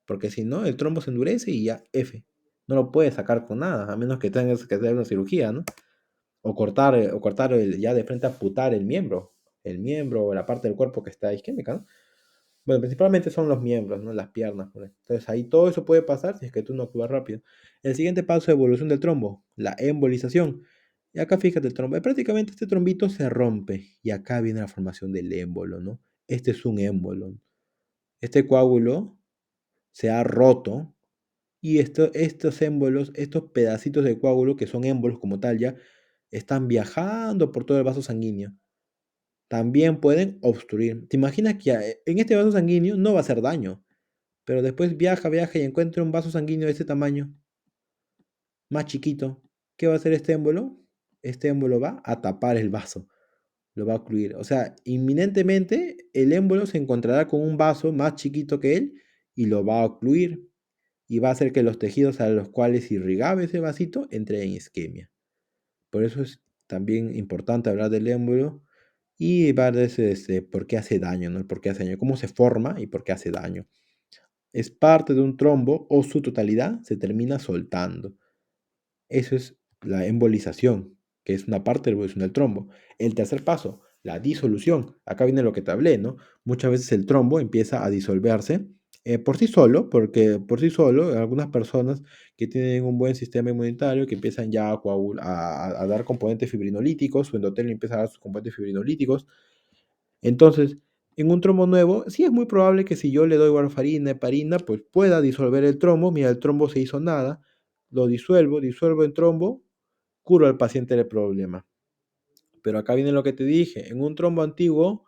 Porque si no, el trombo se endurece y ya, F. No lo puedes sacar con nada, a menos que tengas que hacer una cirugía, ¿no? O cortar ya de frente a amputar el miembro o la parte del cuerpo que está isquémica, ¿no? Bueno, principalmente son los miembros, ¿no? Las piernas, por ahí. Entonces ahí todo eso puede pasar si es que tú no actúas rápido. El siguiente paso de evolución del trombo, la embolización. Y acá fíjate el trombo. Prácticamente este trombito se rompe y acá viene la formación del émbolo, ¿no? Este es un émbolo. Este coágulo se ha roto y estos émbolos, estos pedacitos de coágulo que son émbolos como tal ya, están viajando por todo el vaso sanguíneo. También pueden obstruir. ¿Te imaginas que en este vaso sanguíneo no va a hacer daño? Pero después viaja y encuentra un vaso sanguíneo de este tamaño, más chiquito? ¿Qué va a hacer este émbolo? Este émbolo va a tapar el vaso, lo va a ocluir. O sea, inminentemente el émbolo se encontrará con un vaso más chiquito que él y lo va a ocluir y va a hacer que los tejidos a los cuales irrigaba ese vasito entren en isquemia. Por eso es también importante hablar del émbolo y hablar de ese por qué hace daño, ¿no? El por qué hace daño, cómo se forma y por qué hace daño. Es parte de un trombo o su totalidad se termina soltando. Eso es la embolización, que es una parte de la evolución del trombo. El tercer paso, la disolución. Acá viene lo que te hablé, ¿no? Muchas veces el trombo empieza a disolverse por sí solo, porque por sí solo, algunas personas que tienen un buen sistema inmunitario, que empiezan ya a dar componentes fibrinolíticos, su endotelio empieza a dar sus componentes fibrinolíticos, entonces, en un trombo nuevo, sí es muy probable que si yo le doy warfarina, heparina, pues pueda disolver el trombo. Mira, el trombo se hizo nada, lo disuelvo en trombo, curo al paciente del problema. Pero acá viene lo que te dije, en un trombo antiguo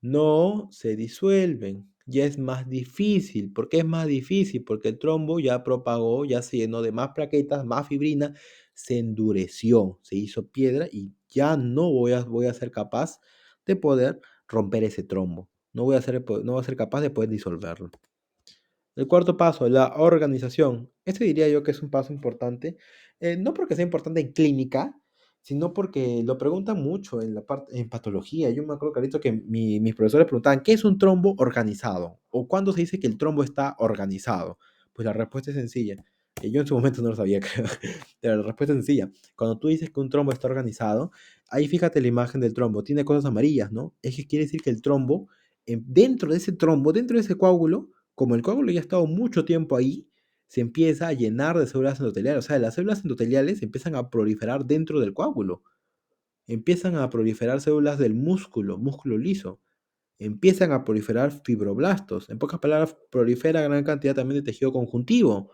no se disuelven, ya es más difícil. ¿Por qué es más difícil? Porque el trombo ya propagó, ya se llenó de más plaquetas, más fibrina, se endureció, se hizo piedra y ya no voy a ser capaz de poder romper ese trombo. No voy a ser capaz de poder disolverlo. El cuarto paso, la organización. Este diría yo que es un paso importante, no porque sea importante en clínica, sino porque lo preguntan mucho en la parte en patología. Yo me acuerdo clarito que mis profesores preguntaban, ¿qué es un trombo organizado? ¿O cuándo se dice que el trombo está organizado? Pues la respuesta es sencilla. Yo en su momento no lo sabía, creo, pero la respuesta es sencilla. Cuando tú dices que un trombo está organizado, ahí fíjate la imagen del trombo, tiene cosas amarillas, ¿no? Es que quiere decir que el trombo, dentro de ese trombo, dentro de ese coágulo, como el coágulo ya ha estado mucho tiempo ahí, se empieza a llenar de células endoteliales. O sea, las células endoteliales empiezan a proliferar dentro del coágulo. Empiezan a proliferar células del músculo liso. Empiezan a proliferar fibroblastos. En pocas palabras, prolifera gran cantidad también de tejido conjuntivo.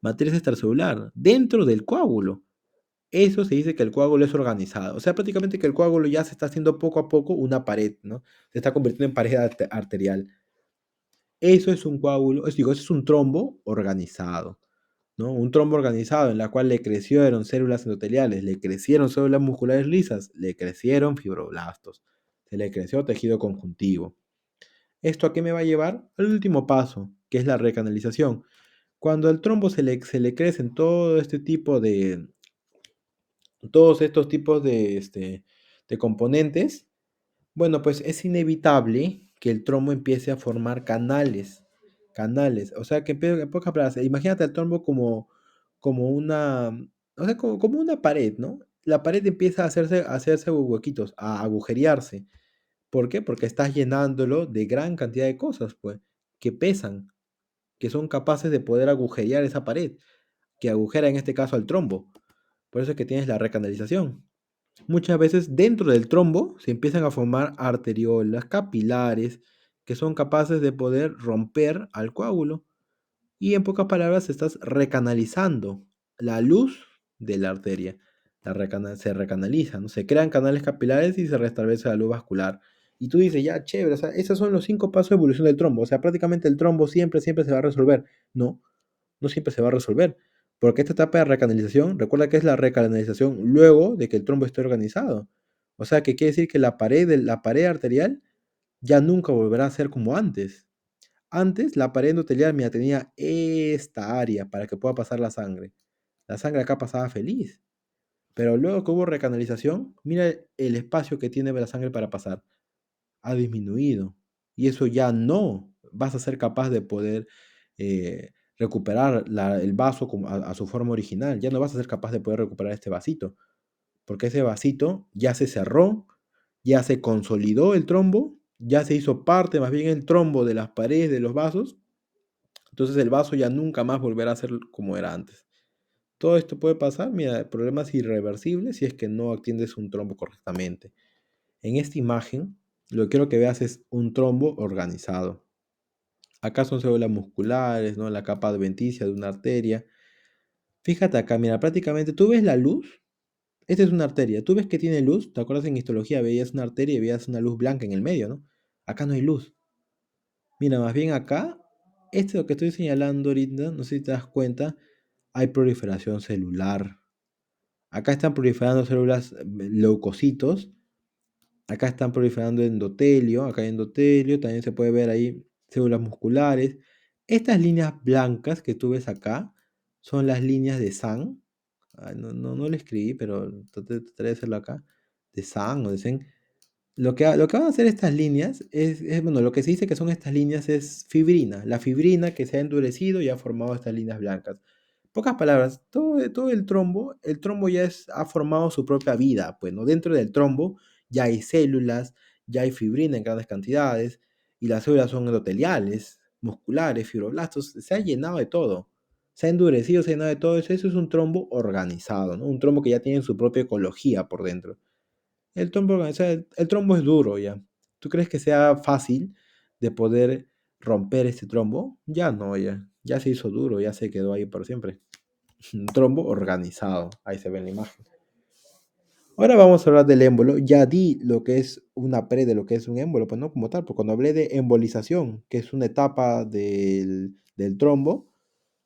Matriz extracelular, dentro del coágulo. Eso se dice que el coágulo es organizado. O sea, prácticamente que el coágulo ya se está haciendo poco a poco una pared, ¿no? Se está convirtiendo en pared arterial. Eso es un coágulo, digo, eso es un trombo organizado, ¿no? Un trombo organizado en la cual le crecieron células endoteliales, le crecieron células musculares lisas, le crecieron fibroblastos, se le creció tejido conjuntivo. ¿Esto a qué me va a llevar? Al último paso, que es la recanalización. Cuando al trombo se le crecen todos estos tipos de componentes, bueno, pues es inevitable que el trombo empiece a formar canales. Canales. O sea, que en pocas palabras, imagínate el trombo como una, o sea, como una pared, ¿no? La pared empieza a hacerse huequitos, a agujerearse. ¿Por qué? Porque estás llenándolo de gran cantidad de cosas, pues, que pesan, que son capaces de poder agujerear esa pared, que agujera en este caso al trombo. Por eso es que tienes la recanalización. Muchas veces dentro del trombo se empiezan a formar arteriolas, capilares, que son capaces de poder romper al coágulo. Y en pocas palabras, estás recanalizando la luz de la arteria. Se recanaliza, ¿no? Se crean canales capilares y se restablece la luz vascular. Y tú dices, ya, chévere, o sea, esos son los 5 pasos de evolución del trombo. O sea, prácticamente el trombo siempre, siempre se va a resolver. No, no siempre se va a resolver. Porque esta etapa de recanalización, recuerda que es la recanalización luego de que el trombo esté organizado. O sea, que quiere decir que la pared arterial ya nunca volverá a ser como antes. Antes, la pared endotelial, mira, tenía esta área para que pueda pasar la sangre. La sangre acá pasaba feliz. Pero luego que hubo recanalización, mira el espacio que tiene la sangre para pasar. Ha disminuido. Y eso ya no vas a ser capaz de poder recuperar el vaso a su forma original. Ya no vas a ser capaz de poder recuperar este vasito. Porque ese vasito ya se cerró, ya se consolidó el trombo, ya se hizo parte más bien el trombo de las paredes de los vasos. Entonces el vaso ya nunca más volverá a ser como era antes. Todo esto puede pasar, mira, problemas irreversibles si es que no atiendes un trombo correctamente. En esta imagen, lo que quiero que veas es un trombo organizado. Acá son células musculares, ¿no? La capa adventicia de una arteria. Fíjate acá, mira, prácticamente tú ves la luz. Esta es una arteria. Tú ves que tiene luz. ¿Te acuerdas en histología? Veías una arteria y veías una luz blanca en el medio, ¿no? Acá no hay luz. Mira, más bien acá, esto es lo que estoy señalando ahorita, no sé si te das cuenta, hay proliferación celular. Acá están proliferando células, leucocitos. Acá están proliferando endotelio. Acá hay endotelio. También se puede ver ahí células musculares. Estas líneas blancas que tú ves acá son las líneas de Sang. No, no, no lo escribí, pero trataré de hacerlo acá. De Sang o de Sen. Lo que van a hacer estas líneas bueno, lo que se dice que son estas líneas es fibrina. La fibrina que se ha endurecido y ha formado estas líneas blancas. Pocas palabras, todo el trombo ya ha formado su propia vida, pues, ¿no? Dentro del trombo ya hay células, ya hay fibrina en grandes cantidades, y las células son endoteliales, musculares, fibroblastos, se ha llenado de todo. Se ha endurecido, se ha llenado de todo eso. Eso es un trombo organizado, ¿no? Un trombo que ya tiene su propia ecología por dentro. El trombo es duro ya. ¿Tú crees que sea fácil de poder romper este trombo? Ya no, ya. Ya se hizo duro, ya se quedó ahí por siempre. Un trombo organizado. Ahí se ve en la imagen. Ahora vamos a hablar del émbolo. Ya di lo que es una pre de lo que es un émbolo, pues no como tal, porque cuando hablé de embolización, que es una etapa del trombo,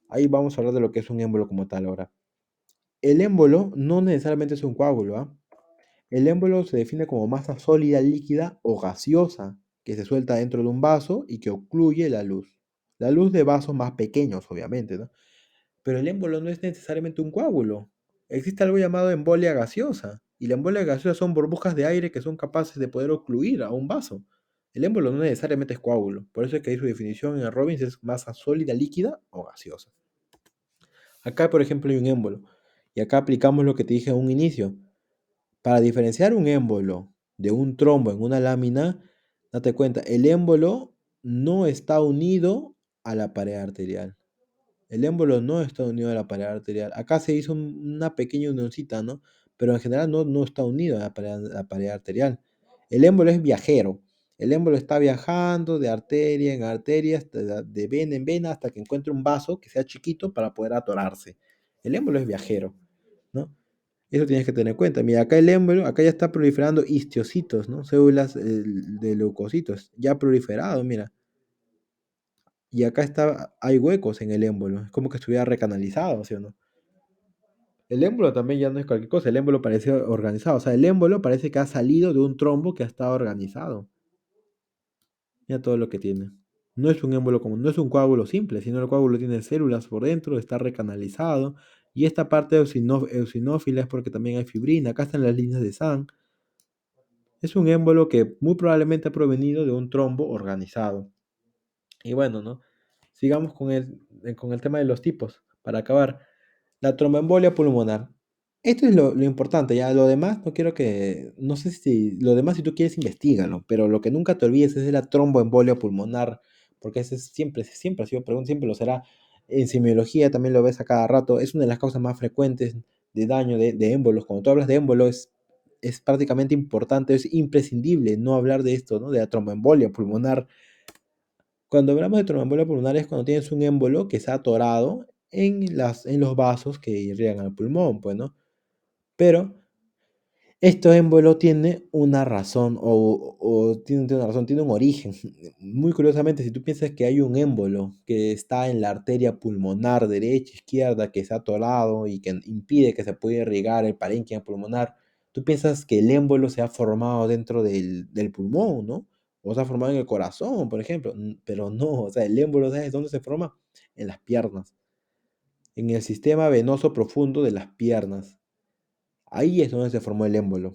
ahí vamos a hablar de lo que es un émbolo como tal ahora. El émbolo no necesariamente es un coágulo, ¿ah? El émbolo se define como masa sólida, líquida o gaseosa que se suelta dentro de un vaso y que ocluye la luz. La luz de vasos más pequeños, obviamente, ¿no? Pero el émbolo no es necesariamente un coágulo. Existe algo llamado embolia gaseosa. Y la embolia gaseosa son burbujas de aire que son capaces de poder ocluir a un vaso. El émbolo no necesariamente es coágulo. Por eso es que ahí su definición en el Robbins es masa sólida, líquida o gaseosa. Acá, por ejemplo, hay un émbolo. Y acá aplicamos lo que te dije en un inicio. Para diferenciar un émbolo de un trombo en una lámina, date cuenta, el émbolo no está unido a la pared arterial. El émbolo no está unido a la pared arterial. Acá se hizo una pequeña unioncita, ¿no? Pero en general no está unido a la pared arterial. El émbolo es viajero. El émbolo está viajando de arteria en arteria, de vena en vena, hasta que encuentre un vaso que sea chiquito para poder atorarse. El émbolo es viajero, ¿no? Eso tienes que tener en cuenta. Mira, acá el émbolo, acá ya está proliferando histiocitos, ¿no? Células de leucocitos, ya proliferado, mira. Y acá está, hay huecos en el émbolo, es como que estuviera recanalizado, ¿sí o no? El émbolo también ya no es cualquier cosa, el émbolo parece organizado, o sea, el émbolo parece que ha salido de un trombo que ha estado organizado. Mira todo lo que tiene. No es un émbolo como, no es un coágulo simple, sino el coágulo tiene células por dentro, está recanalizado. Y esta parte eosinófila es porque también hay fibrina. Acá están las líneas de Sand. Es un émbolo que muy probablemente ha provenido de un trombo organizado. Y bueno, ¿no? Sigamos con el tema de los tipos. Para acabar, la tromboembolia pulmonar. Esto es lo importante, ya lo demás no quiero que, no sé si, lo demás si tú quieres investigalo, pero lo que nunca te olvides es de la tromboembolia pulmonar, porque ese siempre ha sido pregunta, siempre lo será. En semiología también lo ves a cada rato, es una de las causas más frecuentes de daño de émbolos. Cuando tú hablas de émbolo es prácticamente importante, es imprescindible no hablar de esto, ¿no? De la tromboembolia pulmonar. Cuando hablamos de tromboembolia pulmonar es cuando tienes un émbolo que se ha atorado en los vasos que irrigan al pulmón, pues, ¿no? Pero esto émbolo tiene una razón tiene una razón, tiene un origen. Muy curiosamente, si tú piensas que hay un émbolo que está en la arteria pulmonar derecha, izquierda, que se ha atorado y que impide que se pueda irrigar el parénquima pulmonar, tú piensas que el émbolo se ha formado dentro del pulmón, ¿no? O se ha formado en el corazón, por ejemplo. Pero no, o sea, el émbolo, ¿sabes dónde se forma? En las piernas, en el sistema venoso profundo de las piernas. Ahí es donde se formó el émbolo.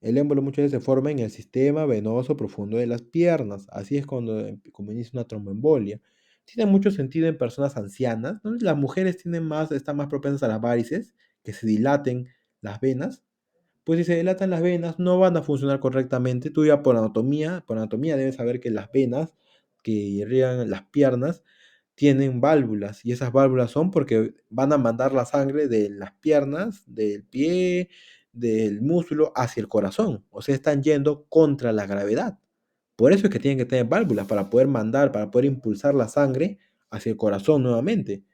El émbolo muchas veces se forma en el sistema venoso profundo de las piernas. Así es cuando como inicia una tromboembolia. Tiene mucho sentido en personas ancianas, ¿no? Las mujeres están más propensas a las varices, que se dilaten las venas. Pues si se dilatan las venas, no van a funcionar correctamente. Tú ya por anatomía debes saber que las venas que irrigan las piernas tienen válvulas y esas válvulas son porque van a mandar la sangre de las piernas, del pie, del músculo hacia el corazón. O sea, están yendo contra la gravedad. Por eso es que tienen que tener válvulas para poder mandar, para poder impulsar la sangre hacia el corazón nuevamente.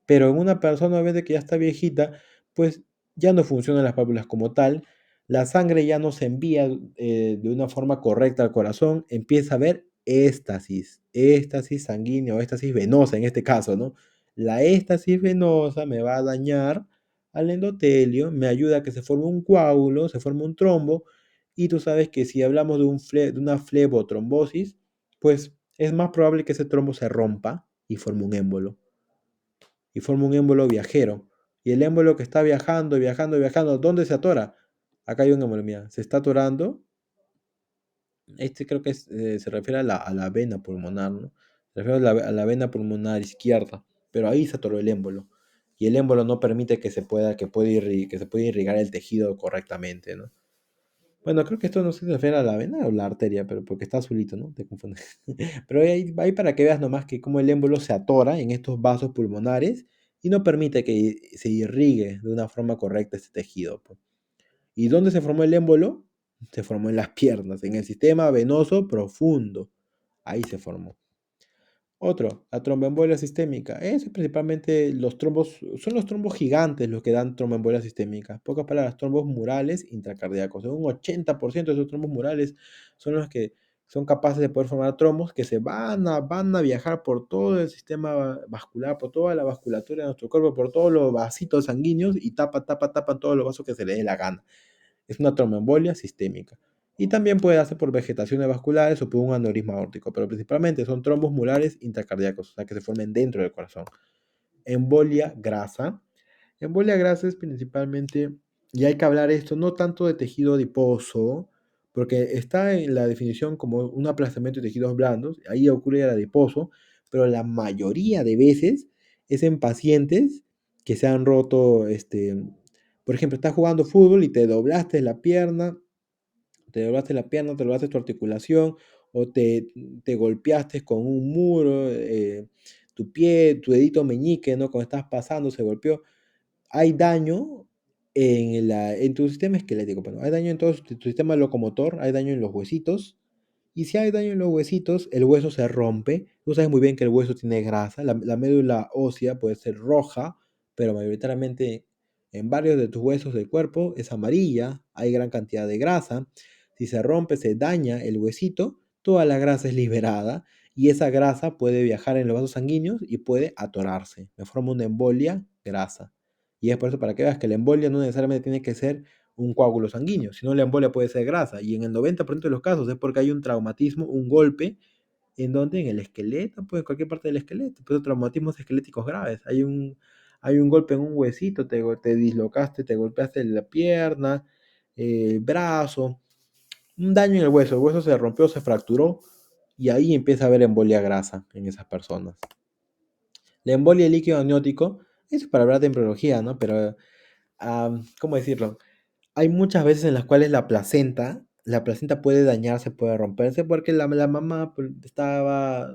Pero en una persona obviamente que ya está viejita, pues ya no funcionan las válvulas como tal, la sangre ya no se envía de una forma correcta al corazón, empieza a haber éstasis sanguínea o éstasis venosa en este caso, ¿no? La éstasis venosa me va a dañar al endotelio, me ayuda a que se forme un coágulo, se forme un trombo, y tú sabes que si hablamos de una flebotrombosis, pues es más probable que ese trombo se rompa y forme un émbolo y forma un émbolo viajero. Y el émbolo que está viajando, viajando, viajando, ¿dónde se atora? Acá hay un émbolo, mira, se está atorando. Este creo que se refiere a la vena pulmonar, ¿no? Se refiere a la vena pulmonar izquierda, pero ahí se atoró el émbolo. Y el émbolo no permite que se pueda irrigar el tejido correctamente, ¿no? Bueno, creo que esto no se refiere a la vena o la arteria, pero porque está azulito, ¿no? Te confunde. Pero ahí para que veas nomás que cómo el émbolo se atora en estos vasos pulmonares y no permite que se irrigue de una forma correcta este tejido, pues. ¿Y dónde se formó el émbolo? Se formó en las piernas, en el sistema venoso profundo. Ahí se formó. Otro, la tromboembolia sistémica. Es principalmente son los trombos gigantes los que dan tromboembolia sistémica. Pocas palabras, trombos murales intracardíacos. Un 80% de esos trombos murales son los que son capaces de poder formar trombos que van a viajar por todo el sistema vascular, por toda la vasculatura de nuestro cuerpo, por todos los vasitos sanguíneos y tapan todos los vasos que se les dé la gana. Es una tromboembolia sistémica. Y también puede darse por vegetaciones vasculares o por un aneurisma aórtico, pero principalmente son trombos mulares intracardíacos, o sea que se formen dentro del corazón. Embolia grasa. Embolia grasa es principalmente, y hay que hablar esto, no tanto de tejido adiposo, porque está en la definición como un aplastamiento de tejidos blandos, ahí ocurre el adiposo, pero la mayoría de veces es en pacientes que se han roto, por ejemplo, estás jugando fútbol y te doblaste tu articulación o te golpeaste con un muro, tu pie, tu dedito meñique, ¿no? Cuando estás pasando se golpeó. Hay daño en tu sistema esquelético, pero hay daño en todo tu sistema locomotor, hay daño en los huesitos Y si hay daño en los huesitos, el hueso se rompe. Tú sabes muy bien que el hueso tiene grasa. La médula ósea puede ser roja, pero mayoritariamente en varios de tus huesos del cuerpo es amarilla. Hay gran cantidad de grasa. Si se rompe, se daña el huesito, toda la grasa es liberada y esa grasa puede viajar en los vasos sanguíneos y puede atorarse. Me forma una embolia grasa. Y es por eso para que veas que la embolia no necesariamente tiene que ser un coágulo sanguíneo, sino la embolia puede ser grasa. Y en el 90% de los casos es porque hay un traumatismo, un golpe, en donde en el esqueleto, pues en cualquier parte del esqueleto, pues traumatismos esqueléticos graves. Hay un golpe en un huesito, te dislocaste, te golpeaste la pierna, el brazo, un daño en el hueso se rompió, se fracturó, y ahí empieza a haber embolia grasa en esas personas. La embolia líquido amniótico, eso es para hablar de embriología, ¿no? Pero, ¿cómo decirlo? Hay muchas veces en las cuales la placenta puede dañarse, puede romperse, porque la mamá pues,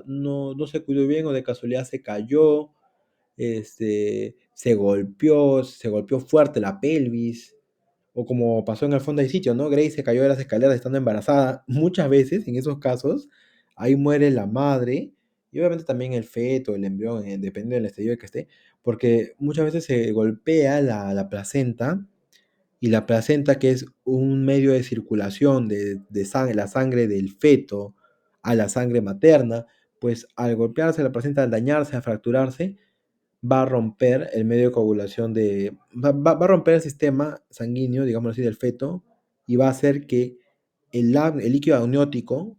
no se cuidó bien o de casualidad se cayó, se golpeó fuerte la pelvis, o como pasó en el fondo del sitio, ¿no? Grace se cayó de las escaleras estando embarazada. Muchas veces, en esos casos, ahí muere la madre y obviamente también el feto, el embrión, depende del estadio que esté, porque muchas veces se golpea la placenta y la placenta, que es un medio de circulación de sangre, la sangre del feto a la sangre materna, pues al golpearse la placenta, al dañarse, a fracturarse, va a romper el medio de coagulación va a romper el sistema sanguíneo, digamos así, del feto y va a hacer que el líquido amniótico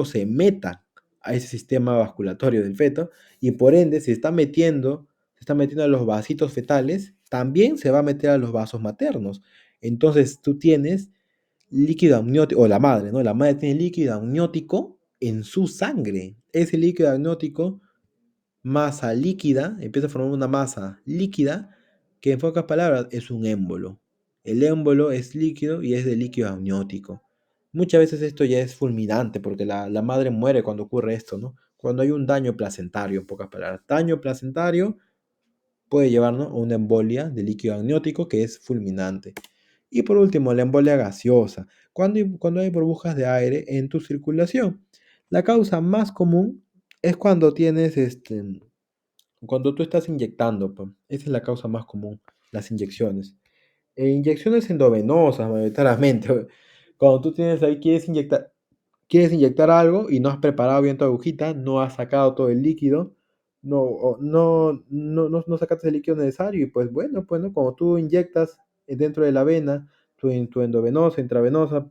se meta a ese sistema vasculatorio del feto y por ende se está metiendo a los vasitos fetales, también se va a meter a los vasos maternos. Entonces tú tienes líquido amniótico, o la madre, ¿no? La madre tiene líquido amniótico en su sangre. Ese líquido amniótico, masa líquida, empieza a formar una masa líquida que en pocas palabras es un émbolo. El émbolo es líquido y es de líquido amniótico. Muchas veces esto ya es fulminante porque la madre muere cuando ocurre esto, ¿no? Cuando hay un daño placentario, en pocas palabras. Daño placentario puede llevarnos a una embolia de líquido amniótico que es fulminante. Y por último, la embolia gaseosa, cuando hay burbujas de aire en tu circulación. La causa más común es cuando tú estás inyectando, pues. Esa es la causa más común, las inyecciones. Inyecciones endovenosas, mayoritariamente. Cuando tú tienes ahí, quieres inyectar algo y no has preparado bien tu agujita, no has sacado todo el líquido, no sacaste el líquido necesario y pues bueno, pues ¿no? Cuando tú inyectas dentro de la vena, tu endovenosa, intravenosa,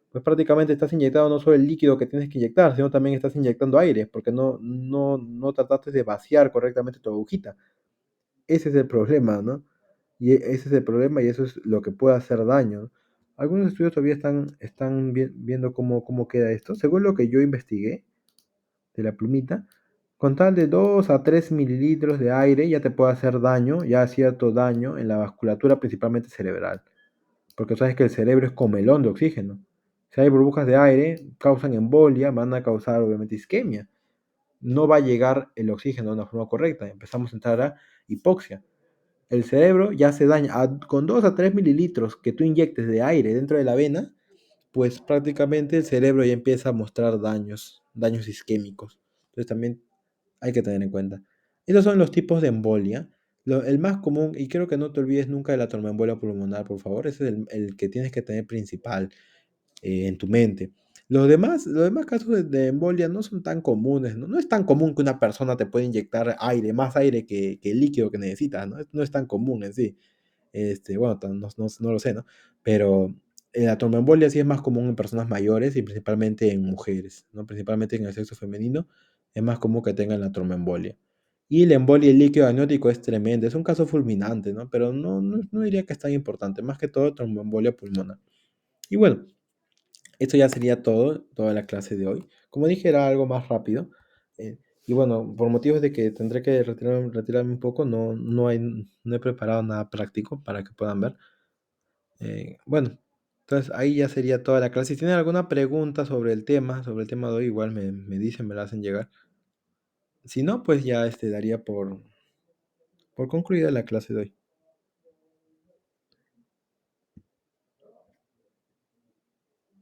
pues prácticamente estás inyectando no solo el líquido que tienes que inyectar, sino también estás inyectando aire, porque no trataste de vaciar correctamente tu agujita. Ese es el problema, ¿no? Y ese es el problema y eso es lo que puede hacer daño. Algunos estudios todavía están viendo cómo queda esto. Según lo que yo investigué de la plumita, con tal de 2 a 3 mililitros de aire ya te puede hacer daño, ya cierto daño en la vasculatura principalmente cerebral. Porque sabes que el cerebro es comelón de oxígeno. Si hay burbujas de aire, causan embolia, van a causar obviamente isquemia. No va a llegar el oxígeno de una forma correcta. Empezamos a entrar a hipoxia. El cerebro ya se daña. Con 2 a 3 mililitros que tú inyectes de aire dentro de la vena, pues prácticamente el cerebro ya empieza a mostrar daños isquémicos. Entonces también hay que tener en cuenta. Estos son los tipos de embolia. El más común, y creo que no te olvides nunca de la tromboembolia pulmonar, por favor, ese es el que tienes que tener principal en tu mente. Los demás casos de embolia no son tan comunes, ¿no? No es tan común que una persona te pueda inyectar aire, más aire que el líquido que necesitas, ¿no? No es tan común en sí. Bueno, no lo sé, ¿no? Pero la tromboembolia sí es más común en personas mayores y principalmente en mujeres, ¿no? Principalmente en el sexo femenino es más común que tengan la tromboembolia. Y la embolia el líquido amniótico es tremenda, es un caso fulminante, ¿no? Pero no diría que es tan importante, más que todo tromboembolia pulmonar. Y bueno, esto ya sería todo, toda la clase de hoy. Como dije, era algo más rápido. eh, y bueno, por motivos de que tendré que retirarme un poco, no he preparado nada práctico para que puedan ver. Bueno, entonces ahí ya sería toda la clase. Si tienen alguna pregunta sobre el tema de hoy, igual me dicen, me la hacen llegar. Si no, pues ya daría por concluida la clase de hoy.